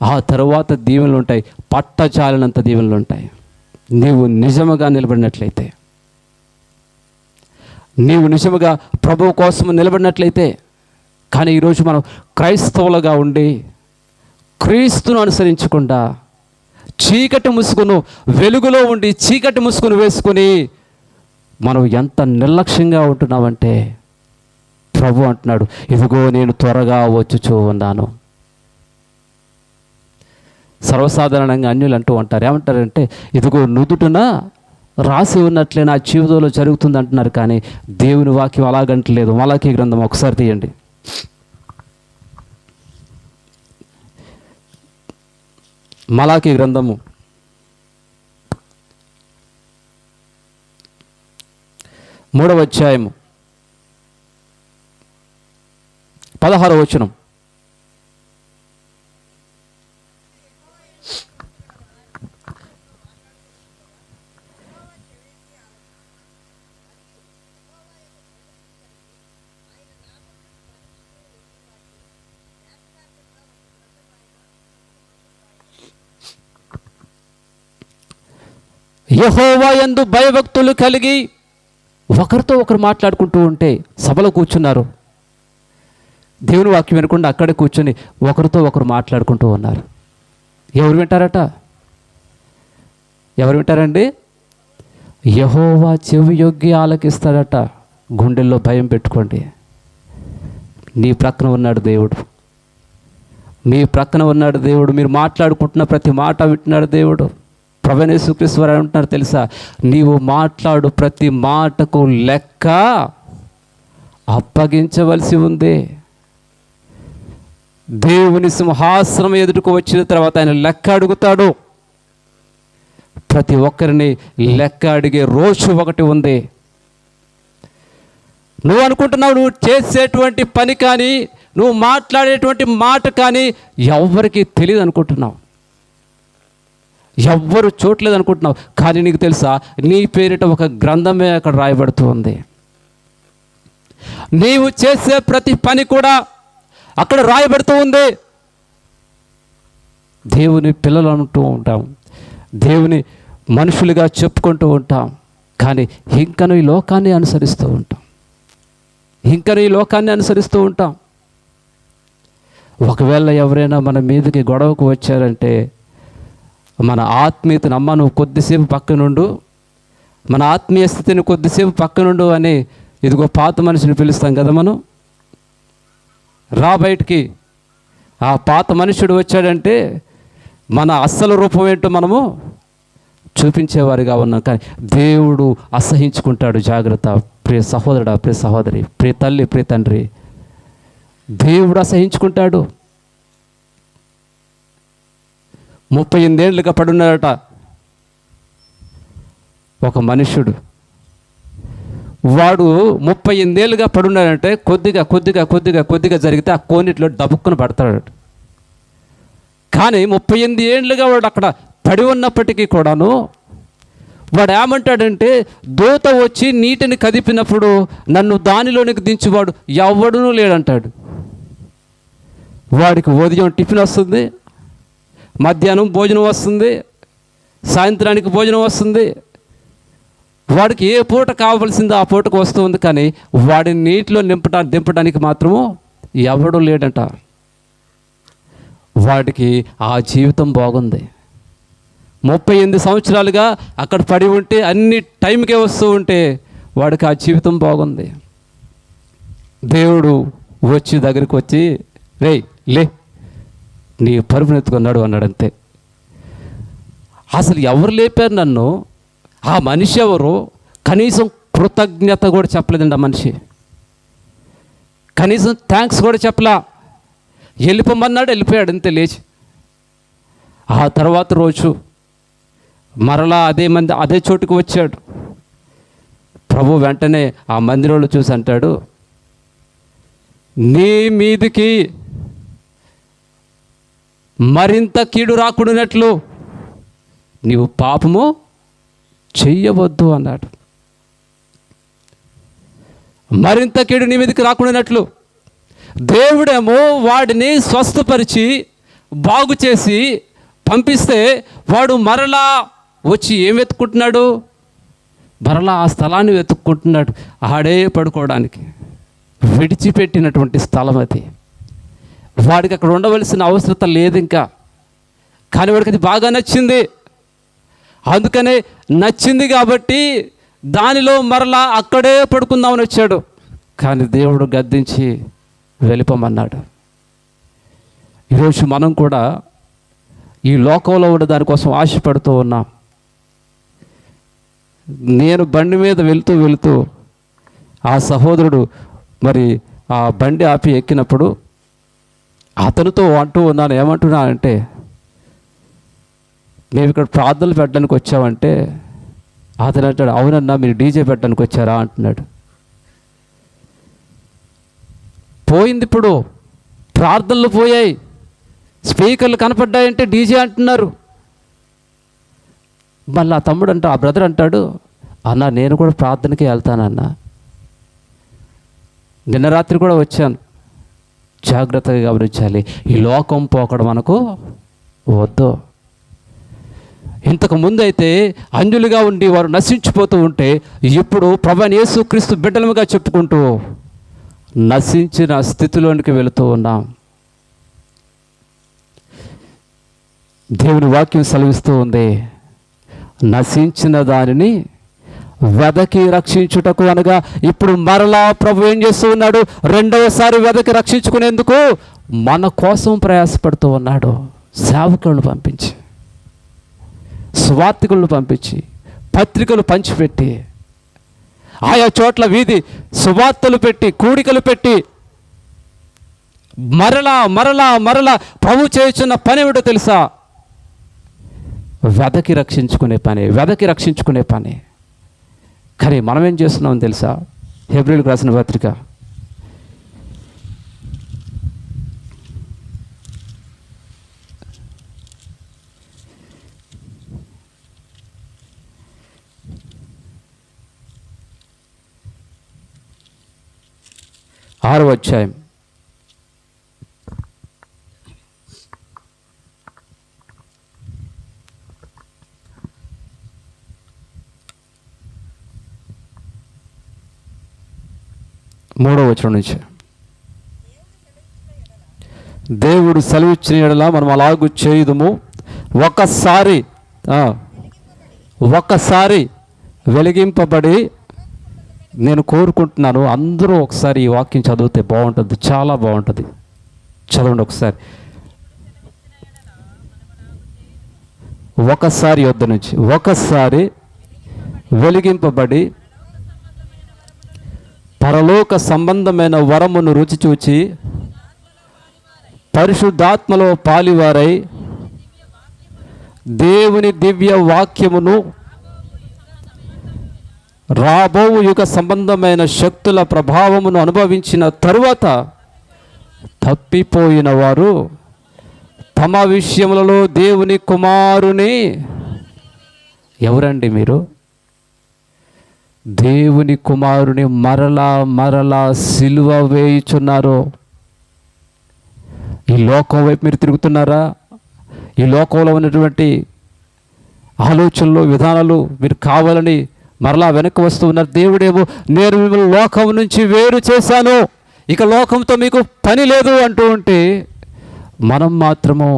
ఆ తరువాత దీవెనలు ఉంటాయి. పట్టచాలినంత దీవెనలు ఉంటాయి. నీవు నిజముగా నిలబడినట్లయితే, నీవు నిజముగా ప్రభువు కోసం నిలబడినట్లయితే. కానీ ఈరోజు మనం క్రైస్తవులుగా ఉండి క్రీస్తును అనుసరించకుండా చీకటి ముసుగును వెలుగులో ఉండి చీకటి ముసుగును వేసుకొని మనం ఎంత నిర్లక్ష్యంగా ఉంటున్నామంటే, ప్రభు అంటున్నాడు, ఇదిగో నేను త్వరగా వచ్చుచూ ఉన్నాను. సర్వసాధారణంగా అన్యులు అంటూ ఉంటారు, ఏమంటారంటే, ఇదిగో నుదుటున రాసి ఉన్నట్లే నా జీవితంలో జరుగుతుంది అంటున్నారు. కానీ దేవుని వాక్యం అలాగంటలేదు. మలాకీ గ్రంథం ఒకసారి తీయండి. మలాకీ గ్రంథము 3వ అధ్యాయము 16వ వచనం. యెహోవా యందు భయభక్తులు కలిగి ఒకరితో ఒకరు మాట్లాడుకుంటూ ఉంటే, సభలో కూర్చున్నారు, దేవుని వాక్యం వినకుండా అక్కడే కూర్చొని ఒకరితో ఒకరు మాట్లాడుకుంటూ ఉన్నారు. ఎవరు వింటారట? ఎవరు వింటారండి? యెహోవా చెవి యొగ్గి ఆలకిస్తాడట. గుండెల్లో భయం పెట్టుకోండి. నీ ప్రక్కన ఉన్నాడు దేవుడు, మీ ప్రక్కన ఉన్నాడు దేవుడు. మీరు మాట్లాడుకుంటున్న ప్రతి మాట వింటున్నాడు దేవుడు. ప్రభువైన యేసుక్రీస్తు వారు అంటున్నారు తెలుసా, నీవు మాట్లాడు ప్రతి మాటకు లెక్క అప్పగించవలసి ఉంది. దేవుని సింహాసనం ఎదుటకు వచ్చిన తర్వాత ఆయన లెక్క అడుగుతాడు. ప్రతి ఒక్కరిని లెక్క అడిగే రోజు ఒకటి ఉంది. నువ్వు అనుకుంటున్నావు నువ్వు చేసేటువంటి పని కానీ, నువ్వు మాట్లాడేటువంటి మాట కానీ ఎవ్వరికీ తెలియదు అనుకుంటున్నావు, ఎవ్వరు చూడలేదు అనుకుంటున్నావు. కానీ నీకు తెలుసా, నీ పేరిట ఒక గ్రంథమే అక్కడ రాయబడుతూ ఉంది. నీవు చేసే ప్రతి పని కూడా అక్కడ రాయబడుతూ ఉంది. దేవుని పిల్లలు అంటూ ఉంటాం, దేవుని మనుషులుగా చెప్పుకుంటూ ఉంటాం, కానీ ఇంకను ఈ లోకాన్ని అనుసరిస్తూ ఉంటాం. ఒకవేళ ఎవరైనా మన మీదకి గొడవకు వచ్చారంటే, మన ఆత్మీయతను, అమ్మ నువ్వు కొద్దిసేపు పక్కనుండు, మన ఆత్మీయ స్థితిని కొద్దిసేపు పక్కనుండు అని ఇదిగో పాత మనిషిని పిలుస్తాం కదా మనం. రా బయటికి. ఆ పాత మనుషుడు వచ్చాడంటే మన అస్సలు రూపం ఏంటో మనము చూపించేవారిగా ఉన్నాం. కానీ దేవుడు అసహించుకుంటాడు. జాగ్రత్త ప్రియ సహోదరుడా, ప్రియ సహోదరి, ప్రియ తల్లి, ప్రియ తండ్రి, దేవుడు అసహించుకుంటాడు. 38 ఏళ్ళుగా పడున్నాడట ఒక మనుష్యుడు. వాడు 38 ఏళ్ళుగా పడున్నాడంటే కొద్దిగా జరిగితే ఆ కోనిట్లో దబుక్కున పడతాడు. కానీ 38 ఏళ్ళుగా వాడు అక్కడ పడి ఉన్నప్పటికీ కూడాను వాడు ఏమంటాడంటే, దూత వచ్చి నీటిని కదిపినప్పుడు నన్ను దానిలోనికి దించువాడు ఎవడునూ లేడంటాడు. వాడికి ఉదయం టిఫిన్ వస్తుంది, మధ్యాహ్నం భోజనం వస్తుంది, సాయంత్రానికి భోజనం వస్తుంది. వాడికి ఏ పూట కావాల్సిందో ఆ పూటకు వస్తుంది, కానీ వాడిని నీటిలో దింపడానికి మాత్రము ఎవడు లేడంట. వాడికి ఆ జీవితం బాగుంది. 38 సంవత్సరాలుగా అక్కడ పడి ఉంటే అన్ని టైంకే వస్తూ ఉంటే వాడికి ఆ జీవితం బాగుంది. దేవుడు వచ్చి దగ్గరికి వచ్చి, రేయ్ లే, నీ పరుపుని ఎత్తుకున్నాడు అన్నాడు. అంతే. అసలు ఎవరు లేపారు నన్ను? ఆ మనిషి ఎవరు? కనీసం కృతజ్ఞత కూడా చెప్పలేదండి ఆ మనిషి. కనీసం థ్యాంక్స్ కూడా చెప్పలా. వెళ్ళిపోమన్నాడు, వెళ్ళిపోయాడు అంతే లేచి. ఆ తర్వాత రోజు మరలా అదే చోటుకు వచ్చాడు. ప్రభు వెంటనే ఆ మందిరంలో చూసి అంటాడు, నీ మీదికి మరింత కీడు రాకూడనట్లు నీవు పాపము చెయ్యవద్దు అన్నాడు. మరింత కీడు నీ మీదకి రాకూడనట్లు. దేవుడేమో వాడిని స్వస్థపరిచి బాగు చేసి పంపిస్తే వాడు మరలా వచ్చి ఏం వెతుక్కుంటున్నాడు? మరలా ఆ స్థలాన్ని వెతుక్కుంటున్నాడు ఆడే పడుకోవడానికి. విడిచిపెట్టినటువంటి స్థలం అది. వాడికి అక్కడ ఉండవలసిన అవసరం లేదు ఇంకా. కానీ వాడికి అది బాగా నచ్చింది. అందుకనే నచ్చింది కాబట్టి దానిలో మరలా అక్కడే పడుకుందామని వచ్చాడు. కానీ దేవుడు గద్దించి వెళ్ళిపోమన్నాడు. ఈరోజు మనం కూడా ఈ లోకంలో ఉన్న దానికోసం ఆశపడుతూ ఉన్నాం. నేను బండి మీద వెళుతూ ఆ సహోదరుడు మరి ఆ బండి ఆపి ఎక్కినప్పుడు అతనితో అంటూ ఉన్నాను, ఏమంటున్నానంటే, మేము ఇక్కడ ప్రార్థనలు పెట్టడానికి వచ్చామంటే అతను అంటాడు, అవునన్నా మీరు డీజే పెట్టడానికి వచ్చారా అంటున్నాడు. పోయింది, ఇప్పుడు ప్రార్థనలు పోయాయి, స్పీకర్లు కనపడ్డాయంటే డీజే అంటున్నారు. మళ్ళీ ఆ తమ్ముడు ఆ బ్రదర్ అంటాడు, అన్న నేను కూడా ప్రార్థనకి వెళ్తానన్నా, నిన్న రాత్రి కూడా వచ్చాను. జాగ్రత్తగా గమనించాలి, ఈ లోకం పోకడం మనకు వద్దు. ఇంతకు ముందు అయితే అంజులుగా ఉండి వారు నశించిపోతూ ఉంటే, ఇప్పుడు ప్రభువైన యేసుక్రీస్తు బిడ్డలుగా చెప్పుకుంటూ నశించిన స్థితిలోనికి వెళుతూ ఉన్నాం. దేవుని వాక్యం సెలవిస్తూ ఉంది, నశించిన దానిని వెదకి రక్షించుటకు అనగా ఇప్పుడు మరలా ప్రభు ఏం చేస్తూ ఉన్నాడు? రెండవసారి వెదకి రక్షించుకునేందుకు మన కోసం ప్రయాసపడుతూ ఉన్నాడు. సేవకులను పంపించి, స్వార్థికులను పంపించి, పత్రికలు పంచిపెట్టి, ఆయా చోట్ల వీధి సువార్తలు పెట్టి, కూడికలు పెట్టి, మరలా మరలా మరలా ప్రభు చేస్తున్న పని ఏమిటో తెలుసా? వెదకి రక్షించుకునే పని. కానీ మనం ఏం చేస్తున్నామని తెలుసా? హెబ్రీయులకు రాసిన పత్రిక 6వ అధ్యాయం 3వ వచనం నుంచి, దేవుడు సెలవిచ్చిన యెడల మనం అలాగూ చేయుదుము. ఒక్కసారి వెలిగింపబడి, నేను కోరుకుంటున్నాను అందరూ ఒకసారి ఈ వాక్యం చదివితే బాగుంటుంది, చాలా బాగుంటుంది. చదవండి ఒకసారి. ఒకసారి వెలిగింపబడి పరలోక సంబంధమైన వరమును రుచి చూచి పరిశుద్ధాత్మలో పాలివారై దేవుని దివ్య వాక్యమును రాబోవు యుగ సంబంధమైన శక్తుల ప్రభావమును అనుభవించిన తరువాత తప్పిపోయిన వారు తమ విషయములలో దేవుని కుమారుని, ఎవరండి మీరు? దేవుని కుమారుని మరలా మరలా సిలువ వేయుచున్నారు. ఈ లోకం వైపు మీరు తిరుగుతున్నారా? ఈ లోకంలో ఉన్నటువంటి ఆలోచనలు, విధానాలు మీరు కావాలని మరలా వెనక్కి వస్తూ ఉన్నారు. దేవుడేమో నేను మిమ్మల్ని లోకం నుంచి వేరు చేశాను, ఇక లోకంతో మీకు పని లేదు అంటూ ఉంటే, మనం మాత్రము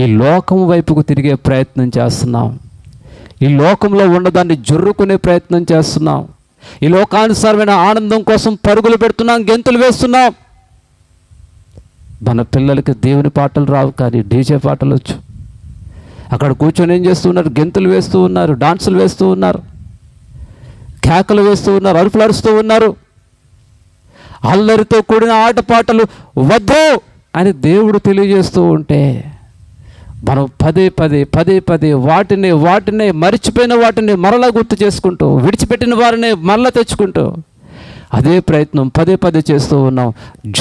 ఈ లోకం వైపుకు తిరిగే ప్రయత్నం చేస్తున్నాం. ఈ లోకంలో ఉన్నదాన్ని జొర్రుకునే ప్రయత్నం చేస్తున్నాం. ఈ లోకానుసారమైన ఆనందం కోసం పరుగులు పెడుతున్నాం, గెంతులు వేస్తున్నాం. మన పిల్లలకి దేవుని పాటలు రావు, కానీ డీజే పాటలు వచ్చు. అక్కడ కూర్చొని ఏం చేస్తూ ఉన్నారు? గెంతులు వేస్తూ ఉన్నారు, డాన్సులు వేస్తూ ఉన్నారు, కేకలు వేస్తూ ఉన్నారు, అరుపులు అరుస్తూ ఉన్నారు. అల్లరితో కూడిన ఆటపాటలు వద్దు అని దేవుడు తెలియజేస్తూ ఉంటే, మనం పదే పదే వాటిని మరిచిపోయిన వాటిని మరలా గుర్తు చేసుకుంటూ, విడిచిపెట్టిన వారిని మరలా తెచ్చుకుంటూ అదే ప్రయత్నం పదే చేస్తూ ఉన్నాం.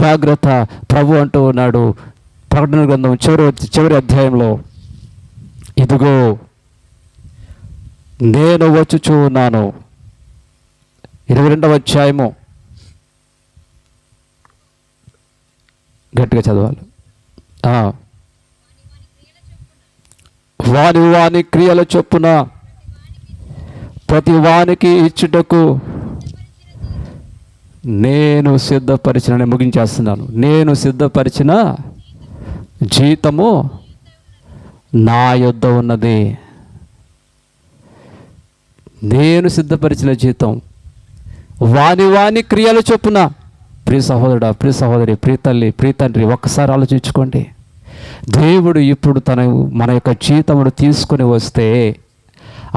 జాగ్రత్త, ప్రభు అంటూ ఉన్నాడు ప్రకటన గ్రంథం చివరి అధ్యాయంలో, ఇదిగో నేను వచ్చుచూ ఉన్నాను. 22వ అధ్యాయము, గట్టిగా చదవాలి. వాని క్రియల చొప్పున ప్రతి వానికి ఇచ్చుటకు నేను సిద్ధపరిచిన, ముగించేస్తున్నాను, నేను సిద్ధపరిచిన జీతము నా యొద్ద ఉన్నది. నేను సిద్ధపరిచిన జీతం వాని క్రియల చొప్పున. ప్రియ సహోదరుడా, ప్రియ సహోదరి, ప్రియ తల్లి, ప్రియ తండ్రి, ఒక్కసారి ఆలోచించుకోండి. దేవుడు ఇప్పుడు మన యొక్క జీతమును తీసుకొని వస్తే,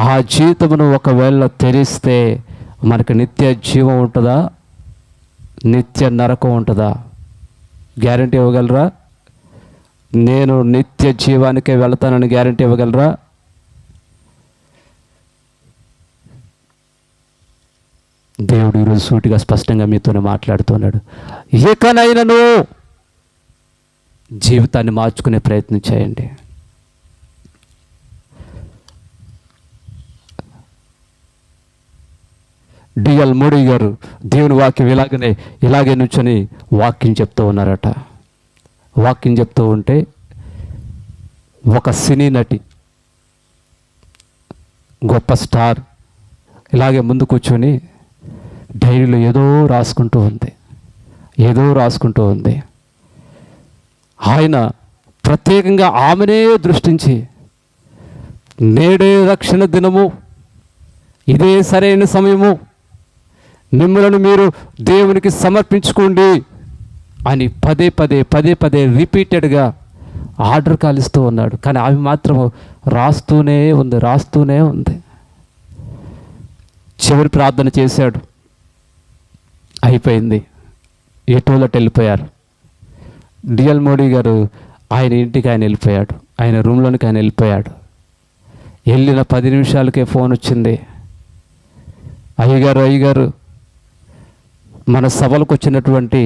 ఆ జీతమును ఒకవేళ తెరిస్తే మనకు నిత్య జీవం ఉంటుందా, నిత్య నరకం ఉంటుందా? గ్యారంటీ ఇవ్వగలరా? నేను నిత్య జీవానికే వెళతానని గ్యారంటీ ఇవ్వగలరా? దేవుడు ఈరోజు సూటిగా స్పష్టంగా మీతోనే మాట్లాడుతున్నాడు. ఇకనైనను జీవితాన్ని మార్చుకునే ప్రయత్నం చేయండి. డిఎల్ మోడీ గారు దేవుని వాక్యం ఇలాగే నుంచొని వాక్యం చెప్తూ ఉన్నారట. వాక్యం చెప్తూ ఉంటే ఒక సినీ నటి, గొప్ప స్టార్, ఇలాగే ముందు కూర్చొని డైరీలో ఏదో రాసుకుంటూ ఉంది. ఆయన ప్రత్యేకంగా ఆమెనే దృష్టించి, నేడే రక్షణ దినము, ఇదే సరైన సమయము, మిమ్మల్ని మీరు దేవునికి సమర్పించుకోండి అని పదే రిపీటెడ్గా ఆర్డర్ కాలిస్తూ ఉన్నాడు. కానీ ఆమె మాత్రం రాస్తూనే ఉంది. చివరి ప్రార్థన చేశాడు, అయిపోయింది, ఎటోలట్ వెళ్ళిపోయారు. డిఎల్ మోడీ గారు ఆయన ఇంటికి వెళ్ళిపోయాడు, ఆయన రూమ్లోనికి వెళ్ళిపోయాడు. వెళ్ళిన 10 నిమిషాలకే ఫోన్ వచ్చింది. అయ్యగారు, మన సభలకు వచ్చినటువంటి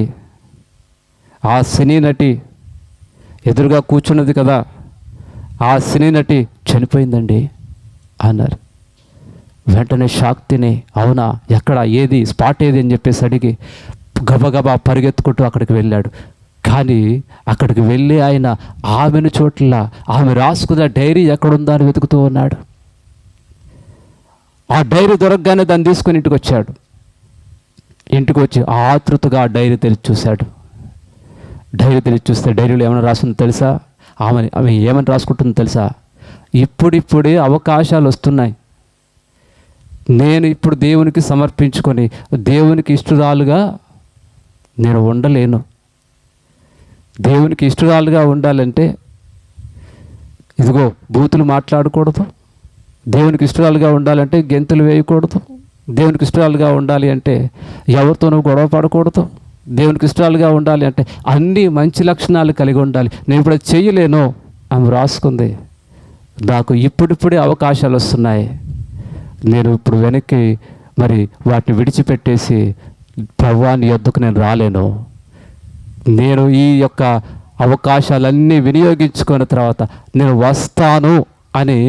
ఆ సినీ నటి ఎదురుగా కూర్చున్నది కదా, ఆ సినీ నటి చనిపోయిందండి అన్నారు. వెంటనే షాక్ తిని, అవునా, ఎక్కడ, ఏది, స్పాట్ ఏది అని చెప్పేసి అడిగి గబగబా పరిగెత్తుకుంటూ అక్కడికి వెళ్ళాడు. కానీ అక్కడికి వెళ్ళి ఆయన ఆమెను చోట్ల, ఆమె రాసుకున్న డైరీ ఎక్కడుందా అని వెతుకుతూ ఉన్నాడు. ఆ డైరీ దొరకగానే దాన్ని తీసుకుని ఇంటికి వచ్చాడు. ఇంటికి వచ్చి ఆతృతగా ఆ డైరీ తెరిచి చూశాడు. డైరీ తెరిచి చూస్తే డైరీలో ఏమైనా రాస్తుందో తెలుసా? ఆమె ఏమని రాసుకుంటుందో తెలుసా? ఇప్పుడిప్పుడే అవకాశాలు వస్తున్నాయి, నేను ఇప్పుడు దేవునికి సమర్పించుకొని దేవునికి ఇష్టరాలుగా నేను ఉండలేను. దేవునికి ఇష్టరాలుగా ఉండాలంటే ఇదిగో బూతులు మాట్లాడకూడదు, దేవునికి ఇష్టరాలుగా ఉండాలంటే గెంతులు వేయకూడదు, దేవునికి ఇష్టరాలుగా ఉండాలి అంటే ఎవరితోనూ గొడవ పడకూడదు, దేవునికి ఇష్టరాలుగా ఉండాలి అంటే అన్ని మంచి లక్షణాలు కలిగి ఉండాలి. నేను ఇప్పుడు చేయలేను ఆమె రాసుకుంది. నాకు ఇప్పుడిప్పుడే అవకాశాలు వస్తున్నాయి, నేను ఇప్పుడు వెనక్కి వాటిని విడిచిపెట్టేసి ప్రభువా నీ యొద్దకు నేను రాలేను. నేను ఈ యొక్క అవకాశాలన్నీ వినియోగించుకున్న తర్వాత నేను వస్తాను అని,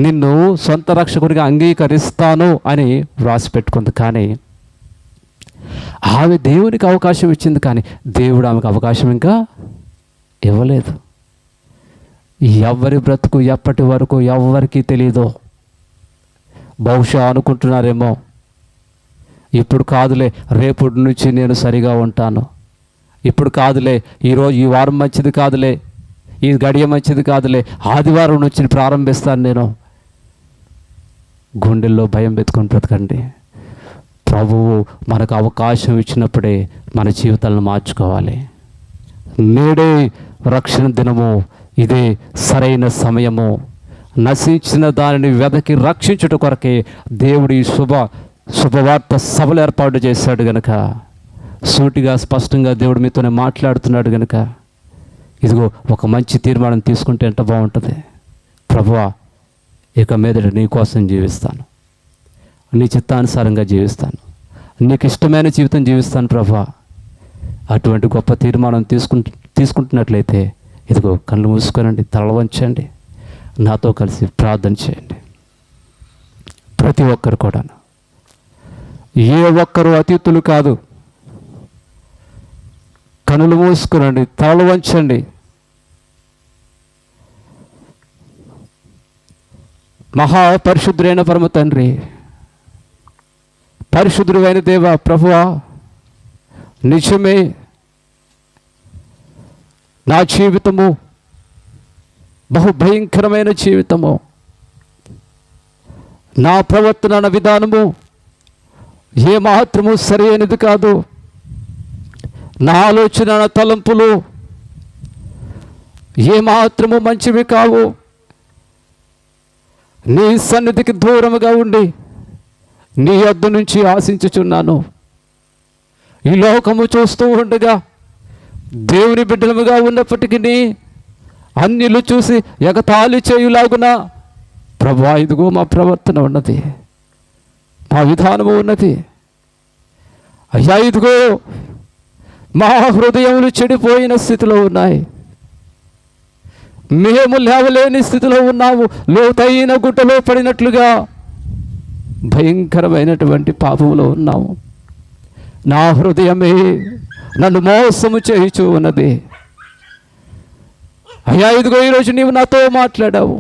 నిన్ను సొంత రక్షకుడిగా అంగీకరిస్తాను అని వ్రాసి పెట్టుకుంది. కానీ ఆమె దేవునికి అవకాశం ఇచ్చింది, కానీ దేవుడు ఆమెకు అవకాశం ఇంకా ఇవ్వలేదు. ఎవరి బ్రతుకు ఎప్పటి వరకు ఎవరికి తెలీదో. బహుశా అనుకుంటున్నారేమో, ఇప్పుడు కాదులే, రేపటి నుంచి నేను సరిగా ఉంటాను, ఇప్పుడు కాదులే, ఈరోజు ఈ వారం మంచిది కాదులే, ఈ గడియ మంచిది కాదులే, ఆదివారం నుంచి ప్రారంభిస్తాను నేను. గుండెల్లో భయం పెట్టుకొని బ్రతకండి. ప్రభువు మనకు అవకాశం ఇచ్చినప్పుడే మన జీవితాలను మార్చుకోవాలి. నేడే రక్షణ దినము, ఇదే సరైన సమయము. నశించిన దానిని వెదకి రక్షించుట కొరకే దేవుడి శుభవార్త సభలు ఏర్పాటు చేశాడు గనుక, సూటిగా స్పష్టంగా దేవుడు మీతోనే మాట్లాడుతున్నాడు గనుక, ఇదిగో ఒక మంచి తీర్మానం తీసుకుంటే ఎంత బాగుంటుంది. ప్రభువా, ఇక మీదట నీ కోసం జీవిస్తాను, నీ చిత్తానుసారంగా జీవిస్తాను, నీకు ఇష్టమైన జీవితం జీవిస్తాను ప్రభువా. అటువంటి గొప్ప తీర్మానం తీసుకుంటున్నట్లయితే ఇదిగో కళ్ళు మూసుకోనండి, తల వంచండి, నాతో కలిసి ప్రార్థన చేయండి. ప్రతి ఒక్కరు కూడా, ఏ ఒక్కరు అతిథులు కాదు. కనులు మూసుకునండి, తలలు వంచండి. మహాపరిశుద్ధుడైన పరమ తండ్రి, పరిశుద్ధుడైన దేవ ప్రభువా, నిజమే నా జీవితము బహుభయంకరమైన జీవితము, నా ప్రవర్తన, నా విధానము ఏ మాత్రము సరైనది కాదు. నా ఆలోచన, నా తలంపులు ఏ మాత్రము మంచివి కావు. నీ సన్నిధికి దూరముగా ఉండి నీ యొద్ద నుంచి ఆశించుచున్నాను. ఈ లోకము చూస్తూ ఉండగా దేవుని బిడ్డలముగా ఉన్నప్పటికీ అన్యులు చూసి ఎగతాళి చేయులాగున ప్రభువా, ఇదిగో మా ప్రవర్తన ఉన్నది, మా విధానము ఉన్నది. అయ్యా, ఇదిగో మా హృదయములు చెడిపోయిన స్థితిలో ఉన్నాయి, మేము లేవలేని స్థితిలో ఉన్నాము, లోతైన గుట్టలో పడినట్లుగా భయంకరమైనటువంటి పాపములో ఉన్నాము. నా హృదయమే నన్ను మోసము చేయుచూ ఉన్నది. అయ్యా, ఇదిగో ఈరోజు నీవు నాతో మాట్లాడావు,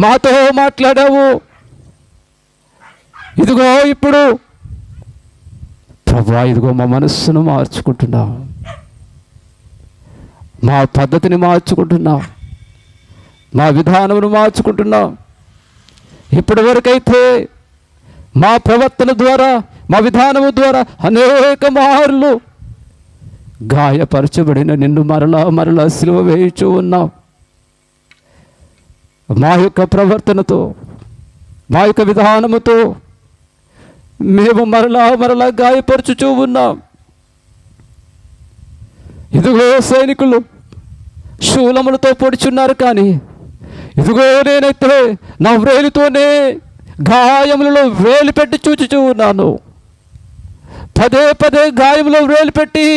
మాతో మాట్లాడావు. ఇదిగో ఇప్పుడు ప్రభువా, ఇదిగో మా మనస్సును మార్చుకుంటున్నావు, మా పద్ధతిని మార్చుకుంటున్నాం, మా విధానమును మార్చుకుంటున్నాం. ఇప్పటి వరకైతే మా ప్రవర్తన ద్వారా, మా విధానము ద్వారా అనేక మార్లు గాయపరచబడిన నిన్ను మరలా సిలువ వేయుచూ ఉన్నాం. మా యొక్క ప్రవర్తనతో, మా యొక్క విధానముతో మేము మరలా గాయపరచుచూ ఉన్నాం. ఇదిగో సైనికులు శూలములతో పొడుచున్నారు, కానీ ఇదిగో నేనైతే నా వ్రేలితోనే గాయములలో వేలు పెట్టి చూచుచూ ఉన్నాను. పదే పదే గాయములో వేలు పెట్టి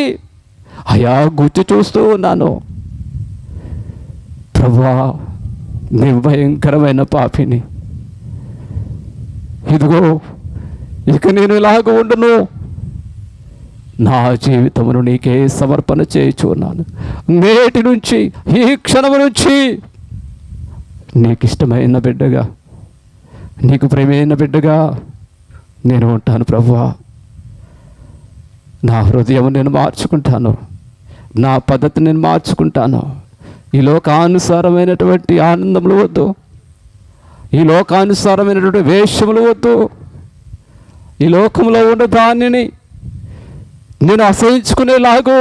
అయా గుర్తు చూస్తూ ఉన్నాను. ప్రభువా, నీ భయంకరమైన పాపిని. ఇదిగో ఇక నేను ఇలాగ ఉండను, నా జీవితమును నీకే సమర్పణ చేయుచున్నాను. నేటి నుంచి, ఈ క్షణము నుంచి నీకు ఇష్టమైన బిడ్డగా, నీకు ప్రేమైన బిడ్డగా నేను ఉంటాను ప్రభువా. నా హృదయం నేను మార్చుకుంటాను, నా పద్ధతిని నేను మార్చుకుంటాను. ఈ లోకానుసారమైనటువంటి ఆనందములు వద్దు, ఈ లోకానుసారమైనటువంటి వేషములు వద్దు. ఈ లోకంలో ఉన్న దానిని నేను అసహించుకునేలాగూ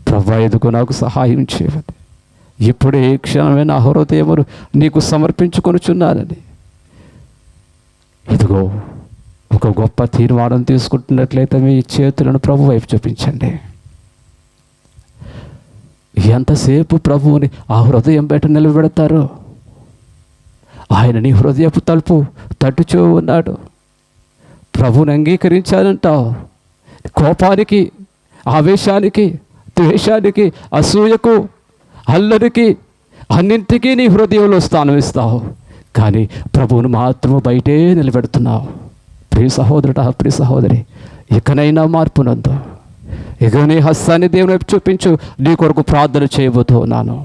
ప్రభువా, ఎదుగు నాకు సహాయం చేయవని ఇప్పుడే ఏ క్షణమే నా హృదయమును నీకు సమర్పించుకొనుచున్నానని. ఇదిగో ఒక గొప్ప తీర్మానం తీసుకుంటున్నట్లయితే మీ చేతులను ప్రభు వైపు చూపించండి. ఎంతసేపు ప్రభువుని ఆ హృదయం బయట నిలబెడతారు? ఆయన నీ హృదయపు తలుపు తట్టుచూ ఉన్నాడు. ప్రభువుని అంగీకరించాలంటావు, కోపానికి, ఆవేశానికి, ద్వేషానికి, అసూయకు, అల్లరికి, అన్నింటికీ నీ హృదయంలో స్థానం ఇస్తావు. కానీ ప్రభువును మాత్రము బయటే నిలబెడుతున్నావు. ప్రియ సహోదరుడా, ప్రియ సహోదరి, ఇకనైనా మార్పు నందు. ఇక నీ హస్తాన్ని దేవుని వైపు చూపించు. నీ కొరకు ప్రార్థన చేయబోతూ ఉన్నాను.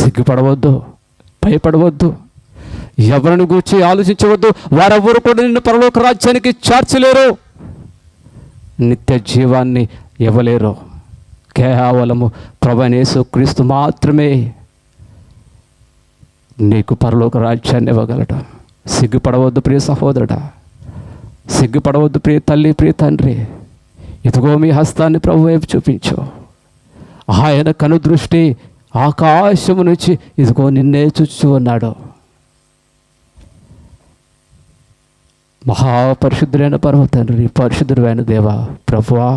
సిగ్గుపడవద్దు, భయపడవద్దు, ఎవరిని గూర్చి ఆలోచించవద్దు. వారెవ్వరు కూడా నిన్ను పరలోక రాజ్యానికి చేర్చలేరు, నిత్య జీవాన్ని ఇవ్వలేరు. కేవలము ప్రభువైన యేసుక్రీస్తు మాత్రమే నీకు పరలోక రాజ్యాన్ని ఇవ్వగలడు. సిగ్గుపడవద్దు ప్రియ సహోదరుడా, సిగ్గుపడవద్దు ప్రియ తల్లి, ప్రియ తండ్రి. ఇదిగో మీ హస్తాన్ని ప్రభు వైపు చూపించు. ఆయన కనుదృష్టి ఆకాశము నుంచి ఇదిగో నిన్నే చూస్తూ ఉన్నాడు. మహాపరిశుద్ధులైన పరమ తండ్రి, పరిశుద్ధుడైన దేవా, ప్రభువా,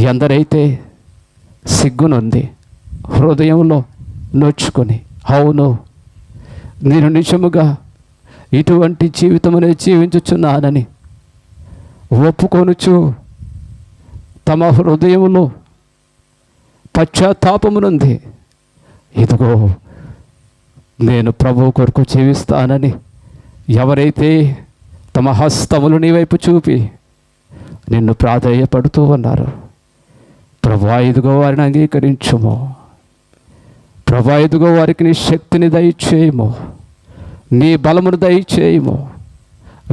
ఎందరైతే సిగ్గునుంది హృదయంలో నొచ్చుకొని, అవును నేను నిజముగా ఇటువంటి జీవితమునే జీవించుచున్నానని ఒప్పుకొనుచు తమ హృదయంలో పశ్చాత్తాపమునుంది, ఇదిగో నేను ప్రభువు కొరకు జీవిస్తానని ఎవరైతే తమ హస్తములు నీ వైపు చూపి నిన్ను ప్రాధేయపడుతూ ఉన్నారు, ప్రభువా ఇదిగో వారిని అంగీకరించుము. ప్రభువా ఇదిగో వారికి నీ శక్తిని దయచేయము, నీ బలమును దయచేయము.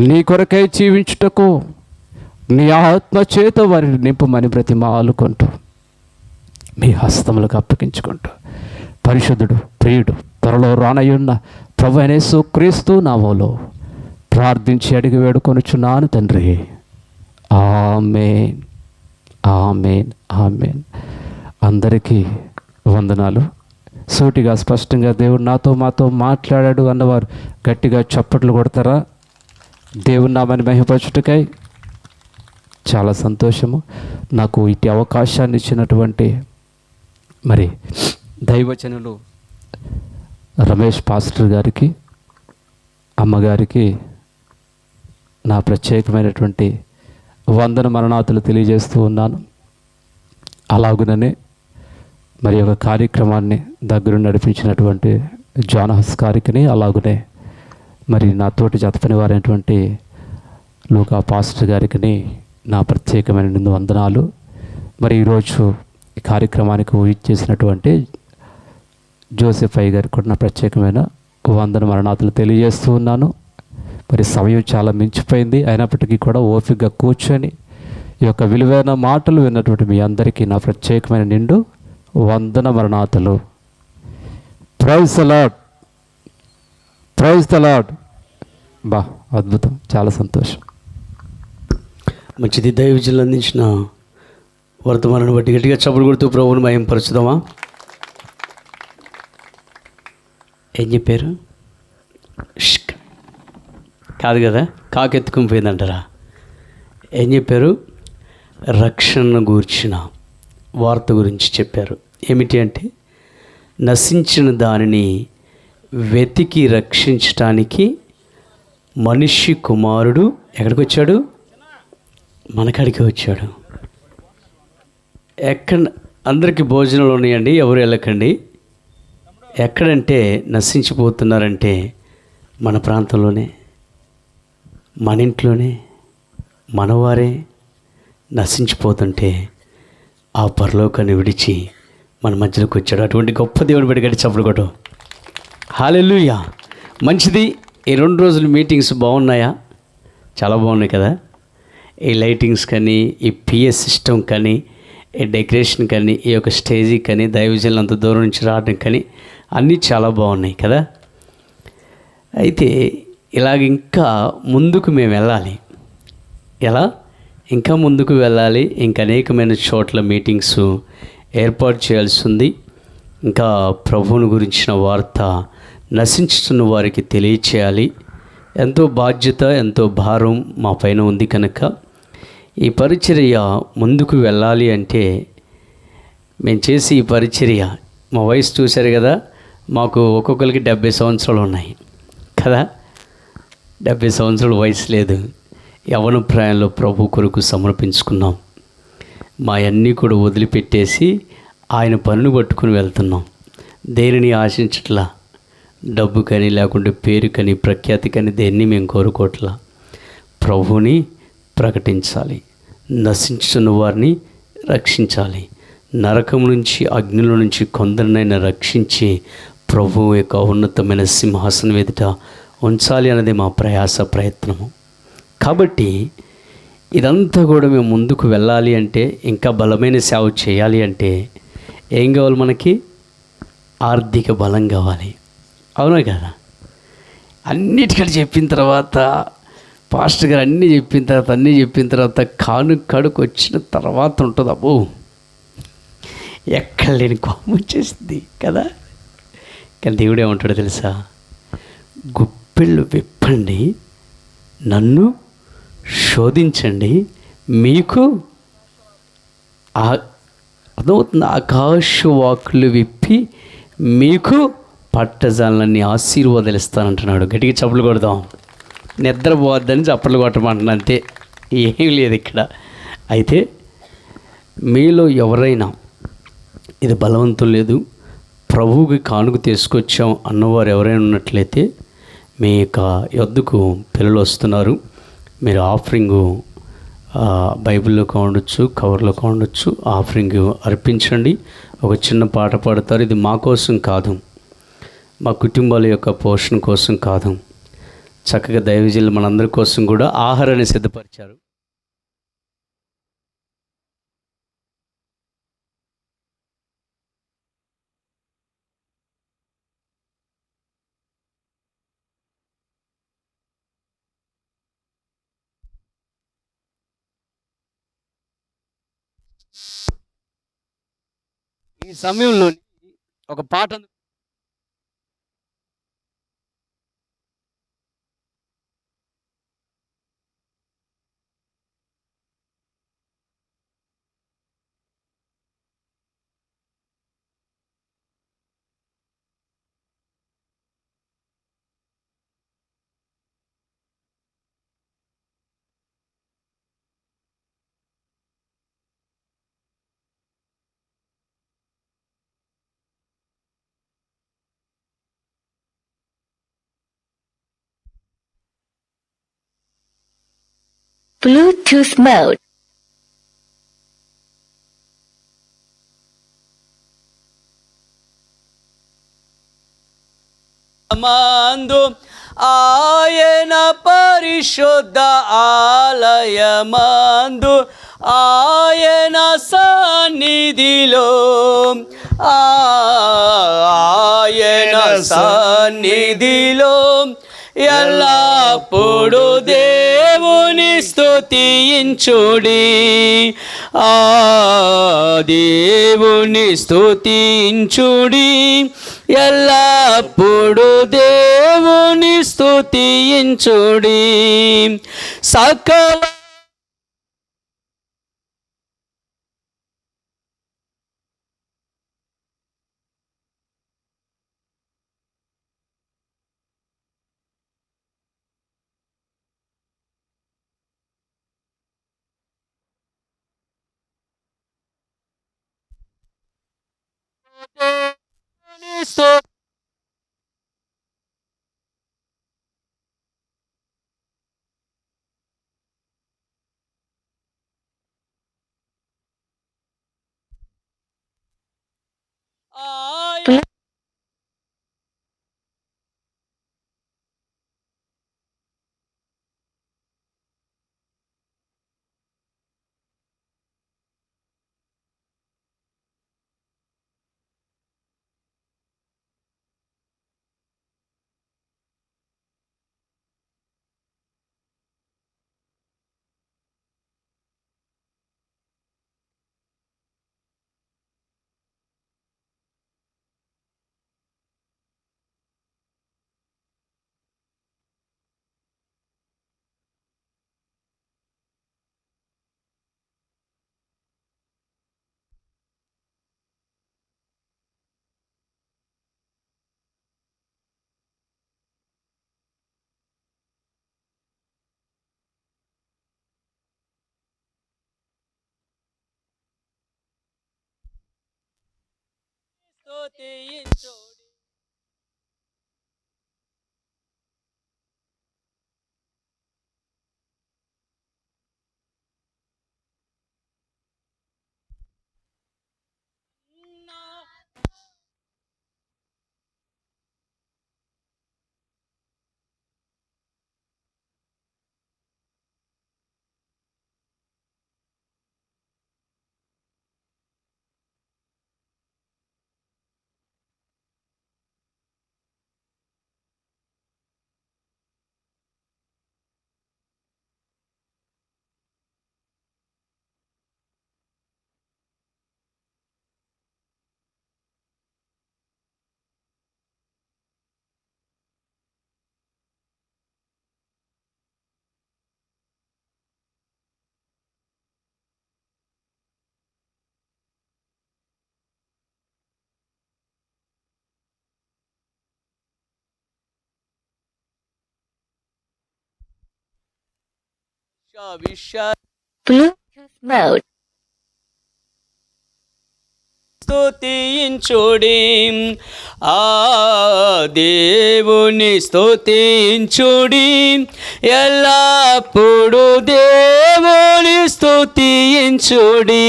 నీ కొరకై జీవించుటకు నీ ఆత్మ చేత వారిని నింపమని బ్రతిమాలుకుంటూ మీ హస్తములకు అప్పగించుకుంటూ పరిశుద్ధుడు, ప్రియుడు, త్వరలో రానయ్యున్న ప్రభువైన యేసుక్రీస్తు నామములో ప్రార్థించి అడిగి వేడుకొనుచున్నాను తండ్రి. ఆమేన్, ఆమేన్, ఆమేన్. అందరికీ వందనాలు. సూటిగా స్పష్టంగా దేవుడు నాతో మాతో మాట్లాడాడు అన్నవారు గట్టిగా చప్పట్లు కొడతారా? దేవుని నామాన్ని మహిమపరచుటకై చాలా సంతోషము. నాకు ఇటు అవకాశాన్ని ఇచ్చినటువంటి మరి దైవజనులు రమేష్ పాస్టర్ గారికి, అమ్మగారికి నా ప్రత్యేకమైనటువంటి వందన మరణాతులు తెలియజేస్తూ ఉన్నాను. అలాగుననే మరి ఒక కార్యక్రమాన్ని దగ్గరుండి నడిపించినటువంటి జానహస్ గారికి, అలాగునే మరి నా తోటి జతపని వారైనటువంటి లూకా పాస్టర్ గారికి నా ప్రత్యేకమైన వందనాలు. మరి ఈరోజు ఈ కార్యక్రమానికి చేసినటువంటి జోసెఫ్ అయ్య గారికి కూడా నా ప్రత్యేకమైన వందన మరణాతులు తెలియజేస్తూ ఉన్నాను. మరి సమయం చాలా మించిపోయింది, అయినప్పటికీ కూడా ఓపికగా కూర్చొని ఈ యొక్క విలువైన మాటలు విన్నటువంటి మీ అందరికీ నా ప్రత్యేకమైన నిండు వందన మరణాతులు. Praise the Lord, praise the Lord. బా అద్భుతం, చాలా సంతోషం. మంచిది. దైవజనులు అందించిన వర్తమానాన్ని బట్టి గట్టిగా చప్పుడు కొడుతూ ప్రభువుని మహిమపరచుదామా? ఏం చెప్పారు? కాదు కదా, కాకెత్తుకుని పోయిందంటారా? ఏం చెప్పారు? రక్షణను గూర్చిన వార్త గురించి చెప్పారు. ఏమిటి అంటే, నశించిన దానిని వెతికి రక్షించటానికి మనిషి కుమారుడు ఎక్కడికి వచ్చాడు? మనకాడికి వచ్చాడు. ఎక్కడ అందరికీ భోజనాలు ఉన్నాయండి, ఎవరు వెళ్ళకండి. ఎక్కడంటే నశించిపోతున్నారంటే మన ప్రాంతంలోనే, మన ఇంట్లోనే, మనవారే నశించిపోతుంటే ఆ పరలోకాన్ని విడిచి మన మధ్యలోకి వచ్చాడు. అటువంటి గొప్ప దేవుని బట్టి గట్టి చప్పుడు కొట్టు. హల్లెలూయా. మంచిది. ఈ 2 రోజులు మీటింగ్స్ బాగున్నాయా? చాలా బాగున్నాయి కదా. ఈ లైటింగ్స్ కానీ, ఈ పిఎస్ సిస్టమ్ కానీ, ఈ డెకరేషన్ కానీ, ఈ యొక్క స్టేజీ కానీ, దైవజనులు అంత దూరం నుంచి రావడం కానీ అన్నీ చాలా బాగున్నాయి కదా. అయితే ఇలాగ ఇంకా ముందుకు మేము వెళ్ళాలి. ఎలా? ఇంకా ముందుకు వెళ్ళాలి. ఇంకా అనేకమైన చోట్ల మీటింగ్స్ ఏర్పాటు చేయాల్సి ఉంది. ఇంకా ప్రభువుని గురించిన వార్త నశించుతున్న వారికి తెలియచేయాలి. ఎంతో బాధ్యత, ఎంతో భారం మా పైన ఉంది కనుక ఈ పరిచర్య ముందుకు వెళ్ళాలి అంటే మేము చేసి ఈ పరిచర్య, మా వయసు చూశారు కదా, మాకు ఒక్కొక్కరికి 70 సంవత్సరాలు ఉన్నాయి కదా. 70 సంవత్సరాల వయసు లేదు. యవ్వన ప్రాయంలో ప్రభు కొరకు సమర్పించుకున్నాం. మా అన్నీ కూడా వదిలిపెట్టేసి ఆయన పనులు పట్టుకుని వెళ్తున్నాం. దేనిని ఆశించట్లా, డబ్బు కానీ లేకుంటే పేరు కానీ ప్రఖ్యాతి కానీ దేన్ని మేము కోరుకోవట్లా. ప్రభువుని ప్రకటించాలి, నశించుతున్న వారిని రక్షించాలి, నరకం నుంచి అగ్నిలో నుంచి కొందరినైనా రక్షించి ప్రభువు యొక్క ఉన్నతమైన సింహాసనం ఎదుట ఉంచాలి అన్నది మా ప్రయత్నము. కాబట్టి ఇదంతా కూడా మేము ముందుకు వెళ్ళాలి అంటే, ఇంకా బలమైన సేవ చేయాలి అంటే ఏం కావాలి? మనకి ఆర్థిక బలం కావాలి. అవునా కదా? అన్నిటికంటే చెప్పిన తర్వాత పాస్టర్ గారు అన్నీ చెప్పిన తర్వాత కానుకడుకు వచ్చిన తర్వాత ఉంటుంది, అబ్బో ఎక్కడ లేని కోపం వచ్చేసింది కదా. కానీ దేవుడు ఏమంటాడో తెలుసా? గుప్పిళ్ళు విప్పండి, నన్ను శోధించండి, మీకు అర్థమవుతుంది. ఆకాశవాకులు విప్పి మీకు పట్టజాలన్నీ ఆశీర్వాదాలు ఇస్తానంటున్నాడు. గట్టిగా చప్పట్లు కొడదాం. నిద్రపోవద్దని చప్పట్లు కొట్టమంటున్నా, అంతే, ఏం లేదు ఇక్కడ. అయితే మీలో ఎవరైనా ఇది బలవంతం లేదు, ప్రభువుకి కానుక తీసుకొచ్చాం అన్నవారు ఎవరైనా ఉన్నట్లయితే మీ యొద్దకు పిల్లలు వస్తున్నారు. మీరు ఆఫరింగు బైబిల్లో కావచ్చు, కవర్లో కావచ్చు, ఆఫరింగ్ అర్పించండి. ఒక చిన్న పాట పాడతారు. ఇది మా కోసం కాదు, మా కుటుంబాల యొక్క పోషణ కోసం కాదు, చక్కగా దైవజనులు మనందరి కోసం కూడా ఆహారాన్ని సిద్ధపరిచారు. ఈ సమయంలో ఒక పాట Bluetooth mode. మందు ఆయన పరిశుద్ధ ఆలయమందు ఆయన సన్నిధిలో ఆయన సన్నిధిలో ఎల్లప్పుడు దేవుని స్తుతించుడి, ఆ దేవుని స్తుతించుడి, ఎల్లప్పుడు దేవుని స్తుతించుడి. సకల స్తుతించుడి. Bluetooth mode. స్తుతించుడి, ఆ దేవుని స్తుతించుడి, ఎల్లప్పుడు దేవుని స్తుతించుడి,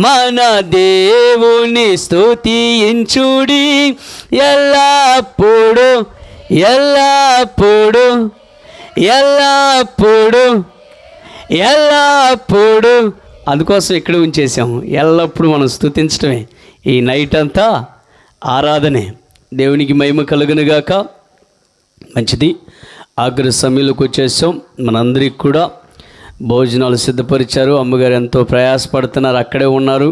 మన దేవుని స్తుతించుడి, ఎల్లప్పుడు ఎల్లప్పుడు ఎల్లప్పుడు ఎల్లప్పుడు. అందుకోసం ఇక్కడ ఉంచేసాము. ఎల్లప్పుడు మనం స్తుతించడమే. ఈ నైట్ అంతా ఆరాధనే. దేవునికి మహిమ కలుగునుగాక. మంచిది. ఆఖరి సమయంలోకి వచ్చేసాం. మనందరికి కూడా భోజనాలు సిద్ధపరిచారు. అమ్మగారు ఎంతో ప్రయాసపడుతున్నారు. అక్కడే ఉన్నారు,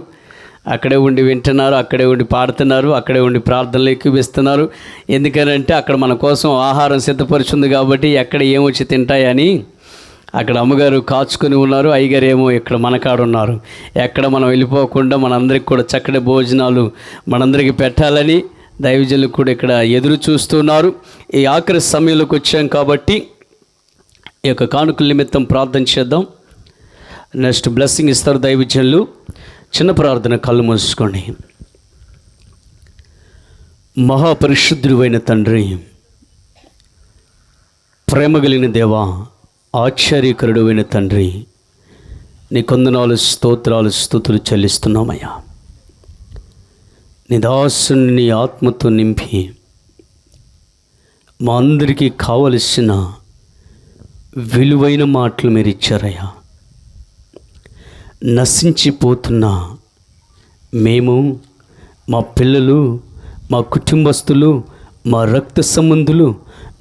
అక్కడే ఉండి వింటున్నారు, అక్కడే ఉండి పాడుతున్నారు, అక్కడే ఉండి ప్రార్థనలు ఎక్కువిస్తున్నారు. ఎందుకనంటే అక్కడ మన కోసం ఆహారం సిద్ధపరిచింది కాబట్టి ఎక్కడ ఏమొచ్చి తింటాయని అక్కడ అమ్మగారు కాచుకొని ఉన్నారు. అయ్యగారు ఏమో ఇక్కడ మనకాడు ఉన్నారు. ఎక్కడ మనం వెళ్ళిపోకుండా మనందరికి కూడా చక్కటి భోజనాలు మనందరికీ పెట్టాలని దైవజనులు కూడా ఇక్కడ ఎదురు చూస్తున్నారు. ఈ ఆఖరి సమయంలోకి వచ్చాం కాబట్టి ఈ యొక్క కానుకల నిమిత్తం ప్రార్థన చేద్దాం. నెక్స్ట్ బ్లెస్సింగ్ ఇస్తారు దైవజనులు. చిన్న ప్రార్థన, కళ్ళు మూసుకోండి. మహాపరిశుద్ధుడైన తండ్రి, ప్రేమ కలిగిన దేవా, ఆశ్చర్యకరుడైన తండ్రి, నీ కొందనాలు స్తోత్రాలు స్తుతులు చెల్లిస్తున్నామయ్యా. నీ దాసుని నీ ఆత్మతో నింపి మా అందరికీ కావలసిన విలువైన మాటలు మీరు ఇచ్చారయ్యా. నశించిపోతున్న మేము, మా పిల్లలు, మా కుటుంబస్తులు, మా రక్త సంబంధులు,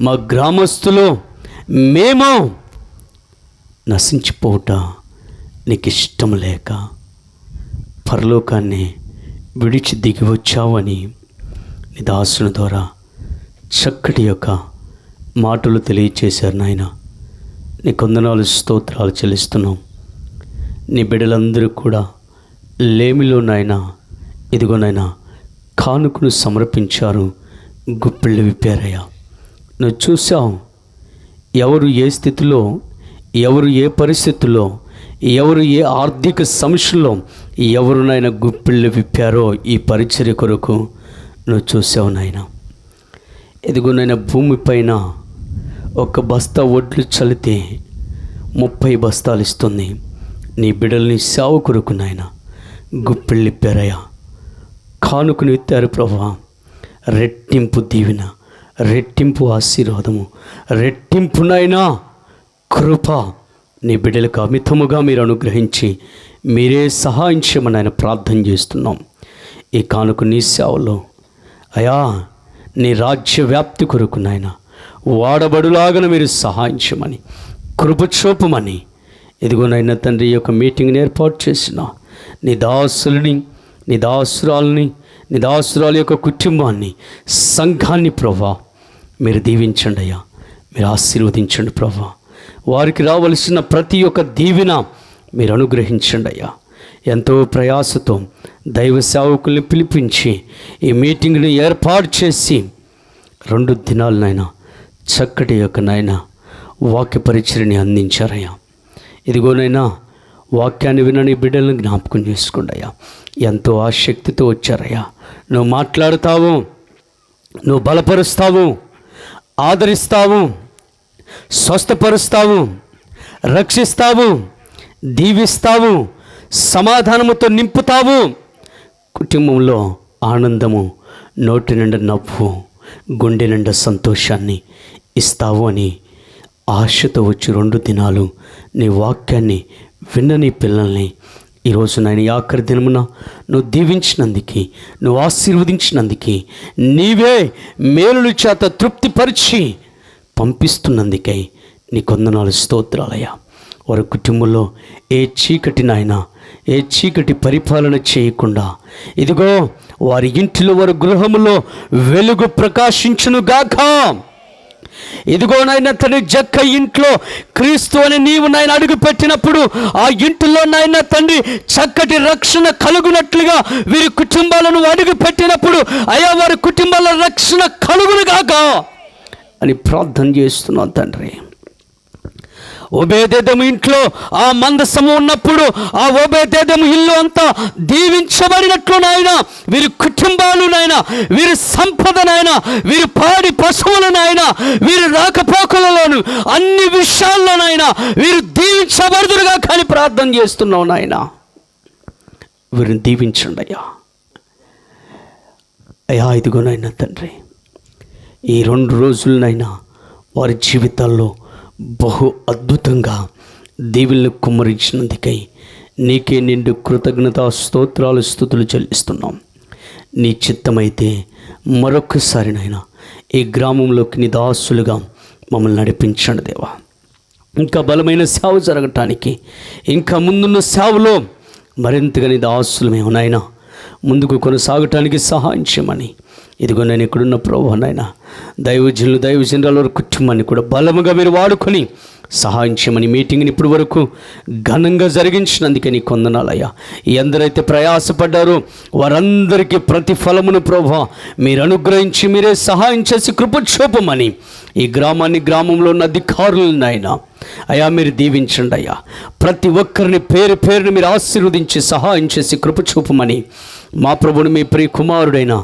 మా గ్రామస్తులు, మేము నశించిపోవుట నీకు ఇష్టం లేక పరలోకాన్ని విడిచి దిగి వచ్చావని నీ దాసుని ద్వారా చక్కటి యొక్క మాటలు తెలియచేశారు నాయన. నీ కొందనాలు స్తోత్రాలు చెల్లిస్తున్నాం. నీ బిడ్డలందరూ కూడా లేమిలో నాయన ఇదిగోనైనా కానుకను సమర్పించారు, గుప్పిళ్ళు విప్పారయ్యా. నువ్వు చూసావు ఎవరు ఏ స్థితిలో, ఎవరు ఏ పరిస్థితుల్లో, ఎవరు ఏ ఆర్థిక సమస్యలో ఎవరునైనా గుప్పిళ్ళు విప్పారో ఈ పరిచర్య కొరకు నువ్వు చూసావు నాయన. ఎదుగునైనా భూమిపైన ఒక బస్తా వడ్లు చల్లితే 30 బస్తాలు ఇస్తుంది. నీ బిడ్డల్ని సేవ కొరకు నాయన గుప్పిళ్ళు ఇప్పారయ్యా. కానుకను ఎత్తారు ప్రభువా. రెట్టింపు దీవెన, రెట్టింపు ఆశీర్వాదము, రెట్టింపునైనా కృప నీ బిడ్డలకు అమితముగా మీరు అనుగ్రహించి మీరే సహాయం చేయమని ఆయన ప్రార్థన చేస్తున్నాం. ఈ కానుక నీ సేవలో అయా నీ రాజ్య వ్యాప్తి కొరకు నాయన వాడబడులాగన మీరు సహాయం చేయమని, కృప చూపమని, ఇదిగోనైనా తండ్రి ఈ యొక్క మీటింగ్ని ఏర్పాటు చేసిన నీ దాసులని, నీ దాసురాలని, నీ దాసురాల యొక్క కుటుంబాన్ని, సంఘాన్ని ప్రభా మీరు దీవించండి అయ్యా. మీరు ఆశీర్వదించండి ప్రభా. వారికి రావలసిన ప్రతి ఒక్క దీవెన మీరు అనుగ్రహించండి అయ్యా. ఎంతో ప్రయాసతో దైవ సేవకుల్ని పిలిపించి ఈ మీటింగ్ని ఏర్పాటు చేసి 2 దినాలనైనా చక్కటి యొక్క నాయన వాక్య పరిచర్ని అందించారయ్యా. ఇదిగోనైనా వాక్యాన్ని వినని బిడ్డలను జ్ఞాపకం చేసుకోండి అయ్యా. ఎంతో ఆసక్తితో వచ్చారయ్యా. నువ్వు మాట్లాడుతావు, నువ్వు బలపరుస్తావు, ఆదరిస్తావు, స్వస్థపరుస్తావు, రక్షిస్తావు, దీవిస్తావు, సమాధానముతో నింపుతావు, కుటుంబంలో ఆనందము, నోటి నిండా నవ్వు, గుండె నిండా సంతోషాన్ని ఇస్తావు అని ఆశతో వచ్చి 2 దినాలు నీ వాక్యాన్ని విన్న నీ పిల్లల్ని ఈరోజు నాయన ఈ ఆఖరి దినమున నువ్వు దీవించినందుకు, నువ్వు ఆశీర్వదించినందుకు, నీవే మేలుల చేత తృప్తిపరిచి పంపిస్తున్నందుకై నీ వందనాలు, స్తోత్రాలయ్యా. వారి కుటుంబంలో ఏ చీకటి నాయన, ఏ చీకటి పరిపాలన చేయకుండా ఇదిగో వారి ఇంటిలో, వారి గృహములో వెలుగు ప్రకాశించునుగాక. ఇదిగో నాయన తండ్రి, జక్క ఇంట్లో క్రీస్తు అని నీవు నాయన అడుగు పెట్టినప్పుడు ఆ ఇంటిలో నాయన తండ్రి చక్కటి రక్షణ కలుగునట్లుగా వీరి కుటుంబాలను అడుగు పెట్టినప్పుడు అయా వారి కుటుంబాల రక్షణ కలుగునుగాక అని ప్రార్థన చేస్తున్నాను తండ్రి. ఓబేదెదోము ఇంట్లో ఆ మందసము ఉన్నప్పుడు ఆ ఓబేదెదోము ఇల్లు అంతా దీవించబడినట్లు నాయన వీరి కుటుంబాలు నాయన, వీరి సంపద నాయన, వీరి పాడి పశువులు నాయన, వీరి రాకపోకలలోను అన్ని విషయాల్లో నాయన వీరు దీవించబడుదురుగా కానీ ప్రార్థన చేస్తున్నావు నాయన. వీరిని దీవించండి అయ్యా. అయ్యా ఇదిగోనైనా తండ్రి, ఈ 2 రోజులనైనా వారి జీవితాల్లో బహు అద్భుతంగా దీవులను కుమ్మరించినందుకై నీకే నిండు కృతజ్ఞత, స్తోత్రాలు, స్తుతులు చెల్లిస్తున్నాం. నీ చిత్తమైతే మరొకసారి నాయనా ఈ గ్రామంలోకి నీ దాసులుగా మమ్మల్ని నడిపించండి దేవా. ఇంకా బలమైన సేవ జరగటానికి, ఇంకా ముందున్న సేవలో మరింతగా నీ దాసులు మేము నాయనా ముందుకు కొనసాగటానికి సహాయం చేయమని, ఇదిగో నేను ఇక్కడున్న ప్రభువా నాయనా దైవజనుల వారి కుటుంబాన్ని కూడా బలముగా మీరు వాడుకొని సహాయం చేయమని, మీటింగ్ని ఇప్పటి వరకు ఘనంగా జరిగించినందుకే నీ వందనాలయ్యా. ఎందరైతే ప్రయాసపడ్డారో వారందరికీ ప్రతిఫలమును ప్రభువా మీరు అనుగ్రహించి మీరే సహాయం చేసి కృప చూపమని, ఈ గ్రామంలో ఉన్న అధికారులను నాయనా అయ్యా మీరు దీవించండి అయ్యా. ప్రతి ఒక్కరిని పేరు పేరుని మీరు ఆశీర్వదించి సహాయం చేసి కృప చూపమని మా ప్రభుని మీ ప్రియ కుమారుడైన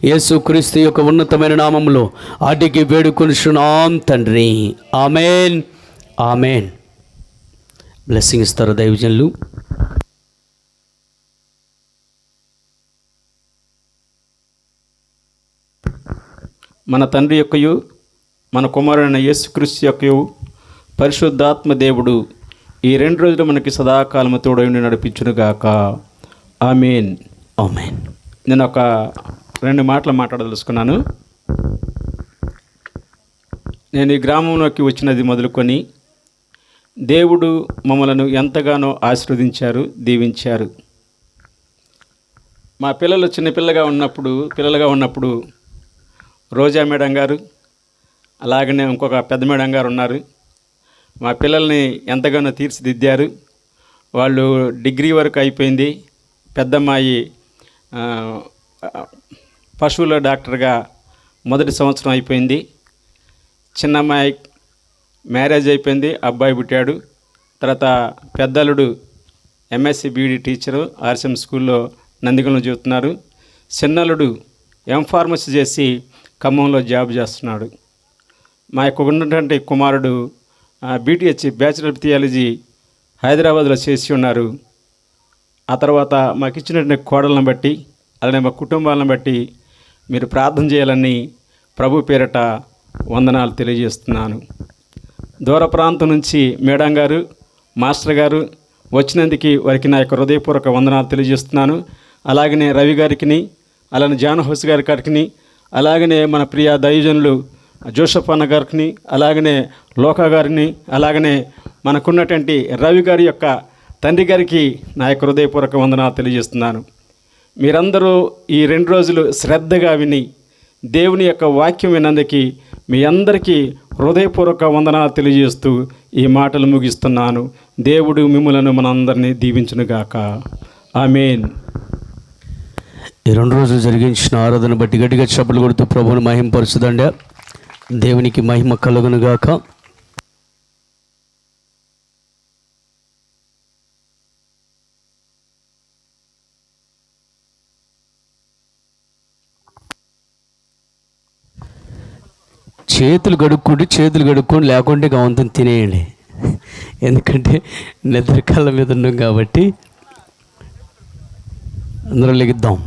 యేసుక్రీస్తు యొక్క ఉన్నతమైన నామములో అడిగి వేడుకొనుచున్నాం తండ్రి. Amen, amen. బ్లెస్సింగ్ ఇస్తారు దైవజనులు. మన తండ్రి యొక్కయు మన కుమారుడైన యేసుక్రీస్తు యొక్కయు పరిశుద్ధాత్మ దేవుడు ఈ 2 రోజులు మనకి సదాకాలము తోడై నడిపించునుగాక. ఆమేన్, ఆమేన్. నేను ఒక 2 మాటలు మాట్లాడదలుచుకున్నాను. నేను ఈ గ్రామంలోకి వచ్చినది మొదలుకొని దేవుడు మమ్మలను ఎంతగానో ఆశీర్వదించారు, దీవించారు. మా పిల్లలు చిన్నపిల్లగా ఉన్నప్పుడు రోజా మేడం గారు, అలాగనే ఇంకొక పెద్ద మేడం గారు ఉన్నారు. మా పిల్లల్ని ఎంతగానో తీర్చిదిద్దారు. వాళ్ళు డిగ్రీ వరకు అయిపోయింది. పెద్దమ్మాయి పశువుల డాక్టర్గా మొదటి సంవత్సరం అయిపోయింది. చిన్నమ్మాయి మ్యారేజ్ అయిపోయింది, అబ్బాయి పుట్టాడు. తర్వాత పెద్దలుడు ఎంఎస్సి బీఈడి టీచరు ఆర్సిఎం స్కూల్లో నందిగంలో చదువుతున్నారు. చిన్నలుడు ఎంఫార్మసీ చేసి ఖమ్మంలో జాబ్ చేస్తున్నాడు. మా యొక్క ఉన్నటువంటి కుమారుడు బీటీహెచ్ బ్యాచిలర్ ఆఫ్ థియాలజీ హైదరాబాద్లో చేసి ఉన్నారు. ఆ తర్వాత మాకు ఇచ్చినటువంటి కోడలను బట్టి అలానే మా కుటుంబాలను బట్టి మీరు ప్రార్థన చేయాలని ప్రభు పేరట వందనాలు తెలియజేస్తున్నాను. దూర ప్రాంతం నుంచి మేడం గారు, మాస్టర్ గారు వచ్చినందుకు వారికి నా యొక్క హృదయపూర్వక వందనాలు తెలియజేస్తున్నాను. అలాగనే రవి గారికి, అలానే జాన్ హౌస్ గారికి, అలాగనే మన ప్రియ దైవజనులు జోసఫ్ అన్న గారికి, అలాగనే లోకా గారిని, అలాగనే మనకున్నటువంటి రవి గారి యొక్క తండ్రి గారికి నా యొక్క హృదయపూర్వక వందనాలు తెలియజేస్తున్నాను. మీరందరూ ఈ 2 రోజులు శ్రద్ధగా విని దేవుని యొక్క వాక్యం విన్నందుకు మీ అందరికీ హృదయపూర్వక వందనాలు తెలియజేస్తూ ఈ మాటలు ముగిస్తున్నాను. దేవుడు మిమ్మలను మనందరినీ దీవించునుగాక. ఆమేన్. ఈ 2 రోజులు జరిగించిన ఆరాధన బట్టి గట్టిగా చప్పట్లు కొడుతూ ప్రభువుని మహిమపరచుదండి. దేవునికి మహిమ కలుగునుగాక. చేతులు కడుక్కోండి, లేకుంటే గవంతం తినేయండి. ఎందుకంటే నిద్ర కళ్ళ మీద ఉన్నాం కాబట్టి అందరూ లెగిద్దాం.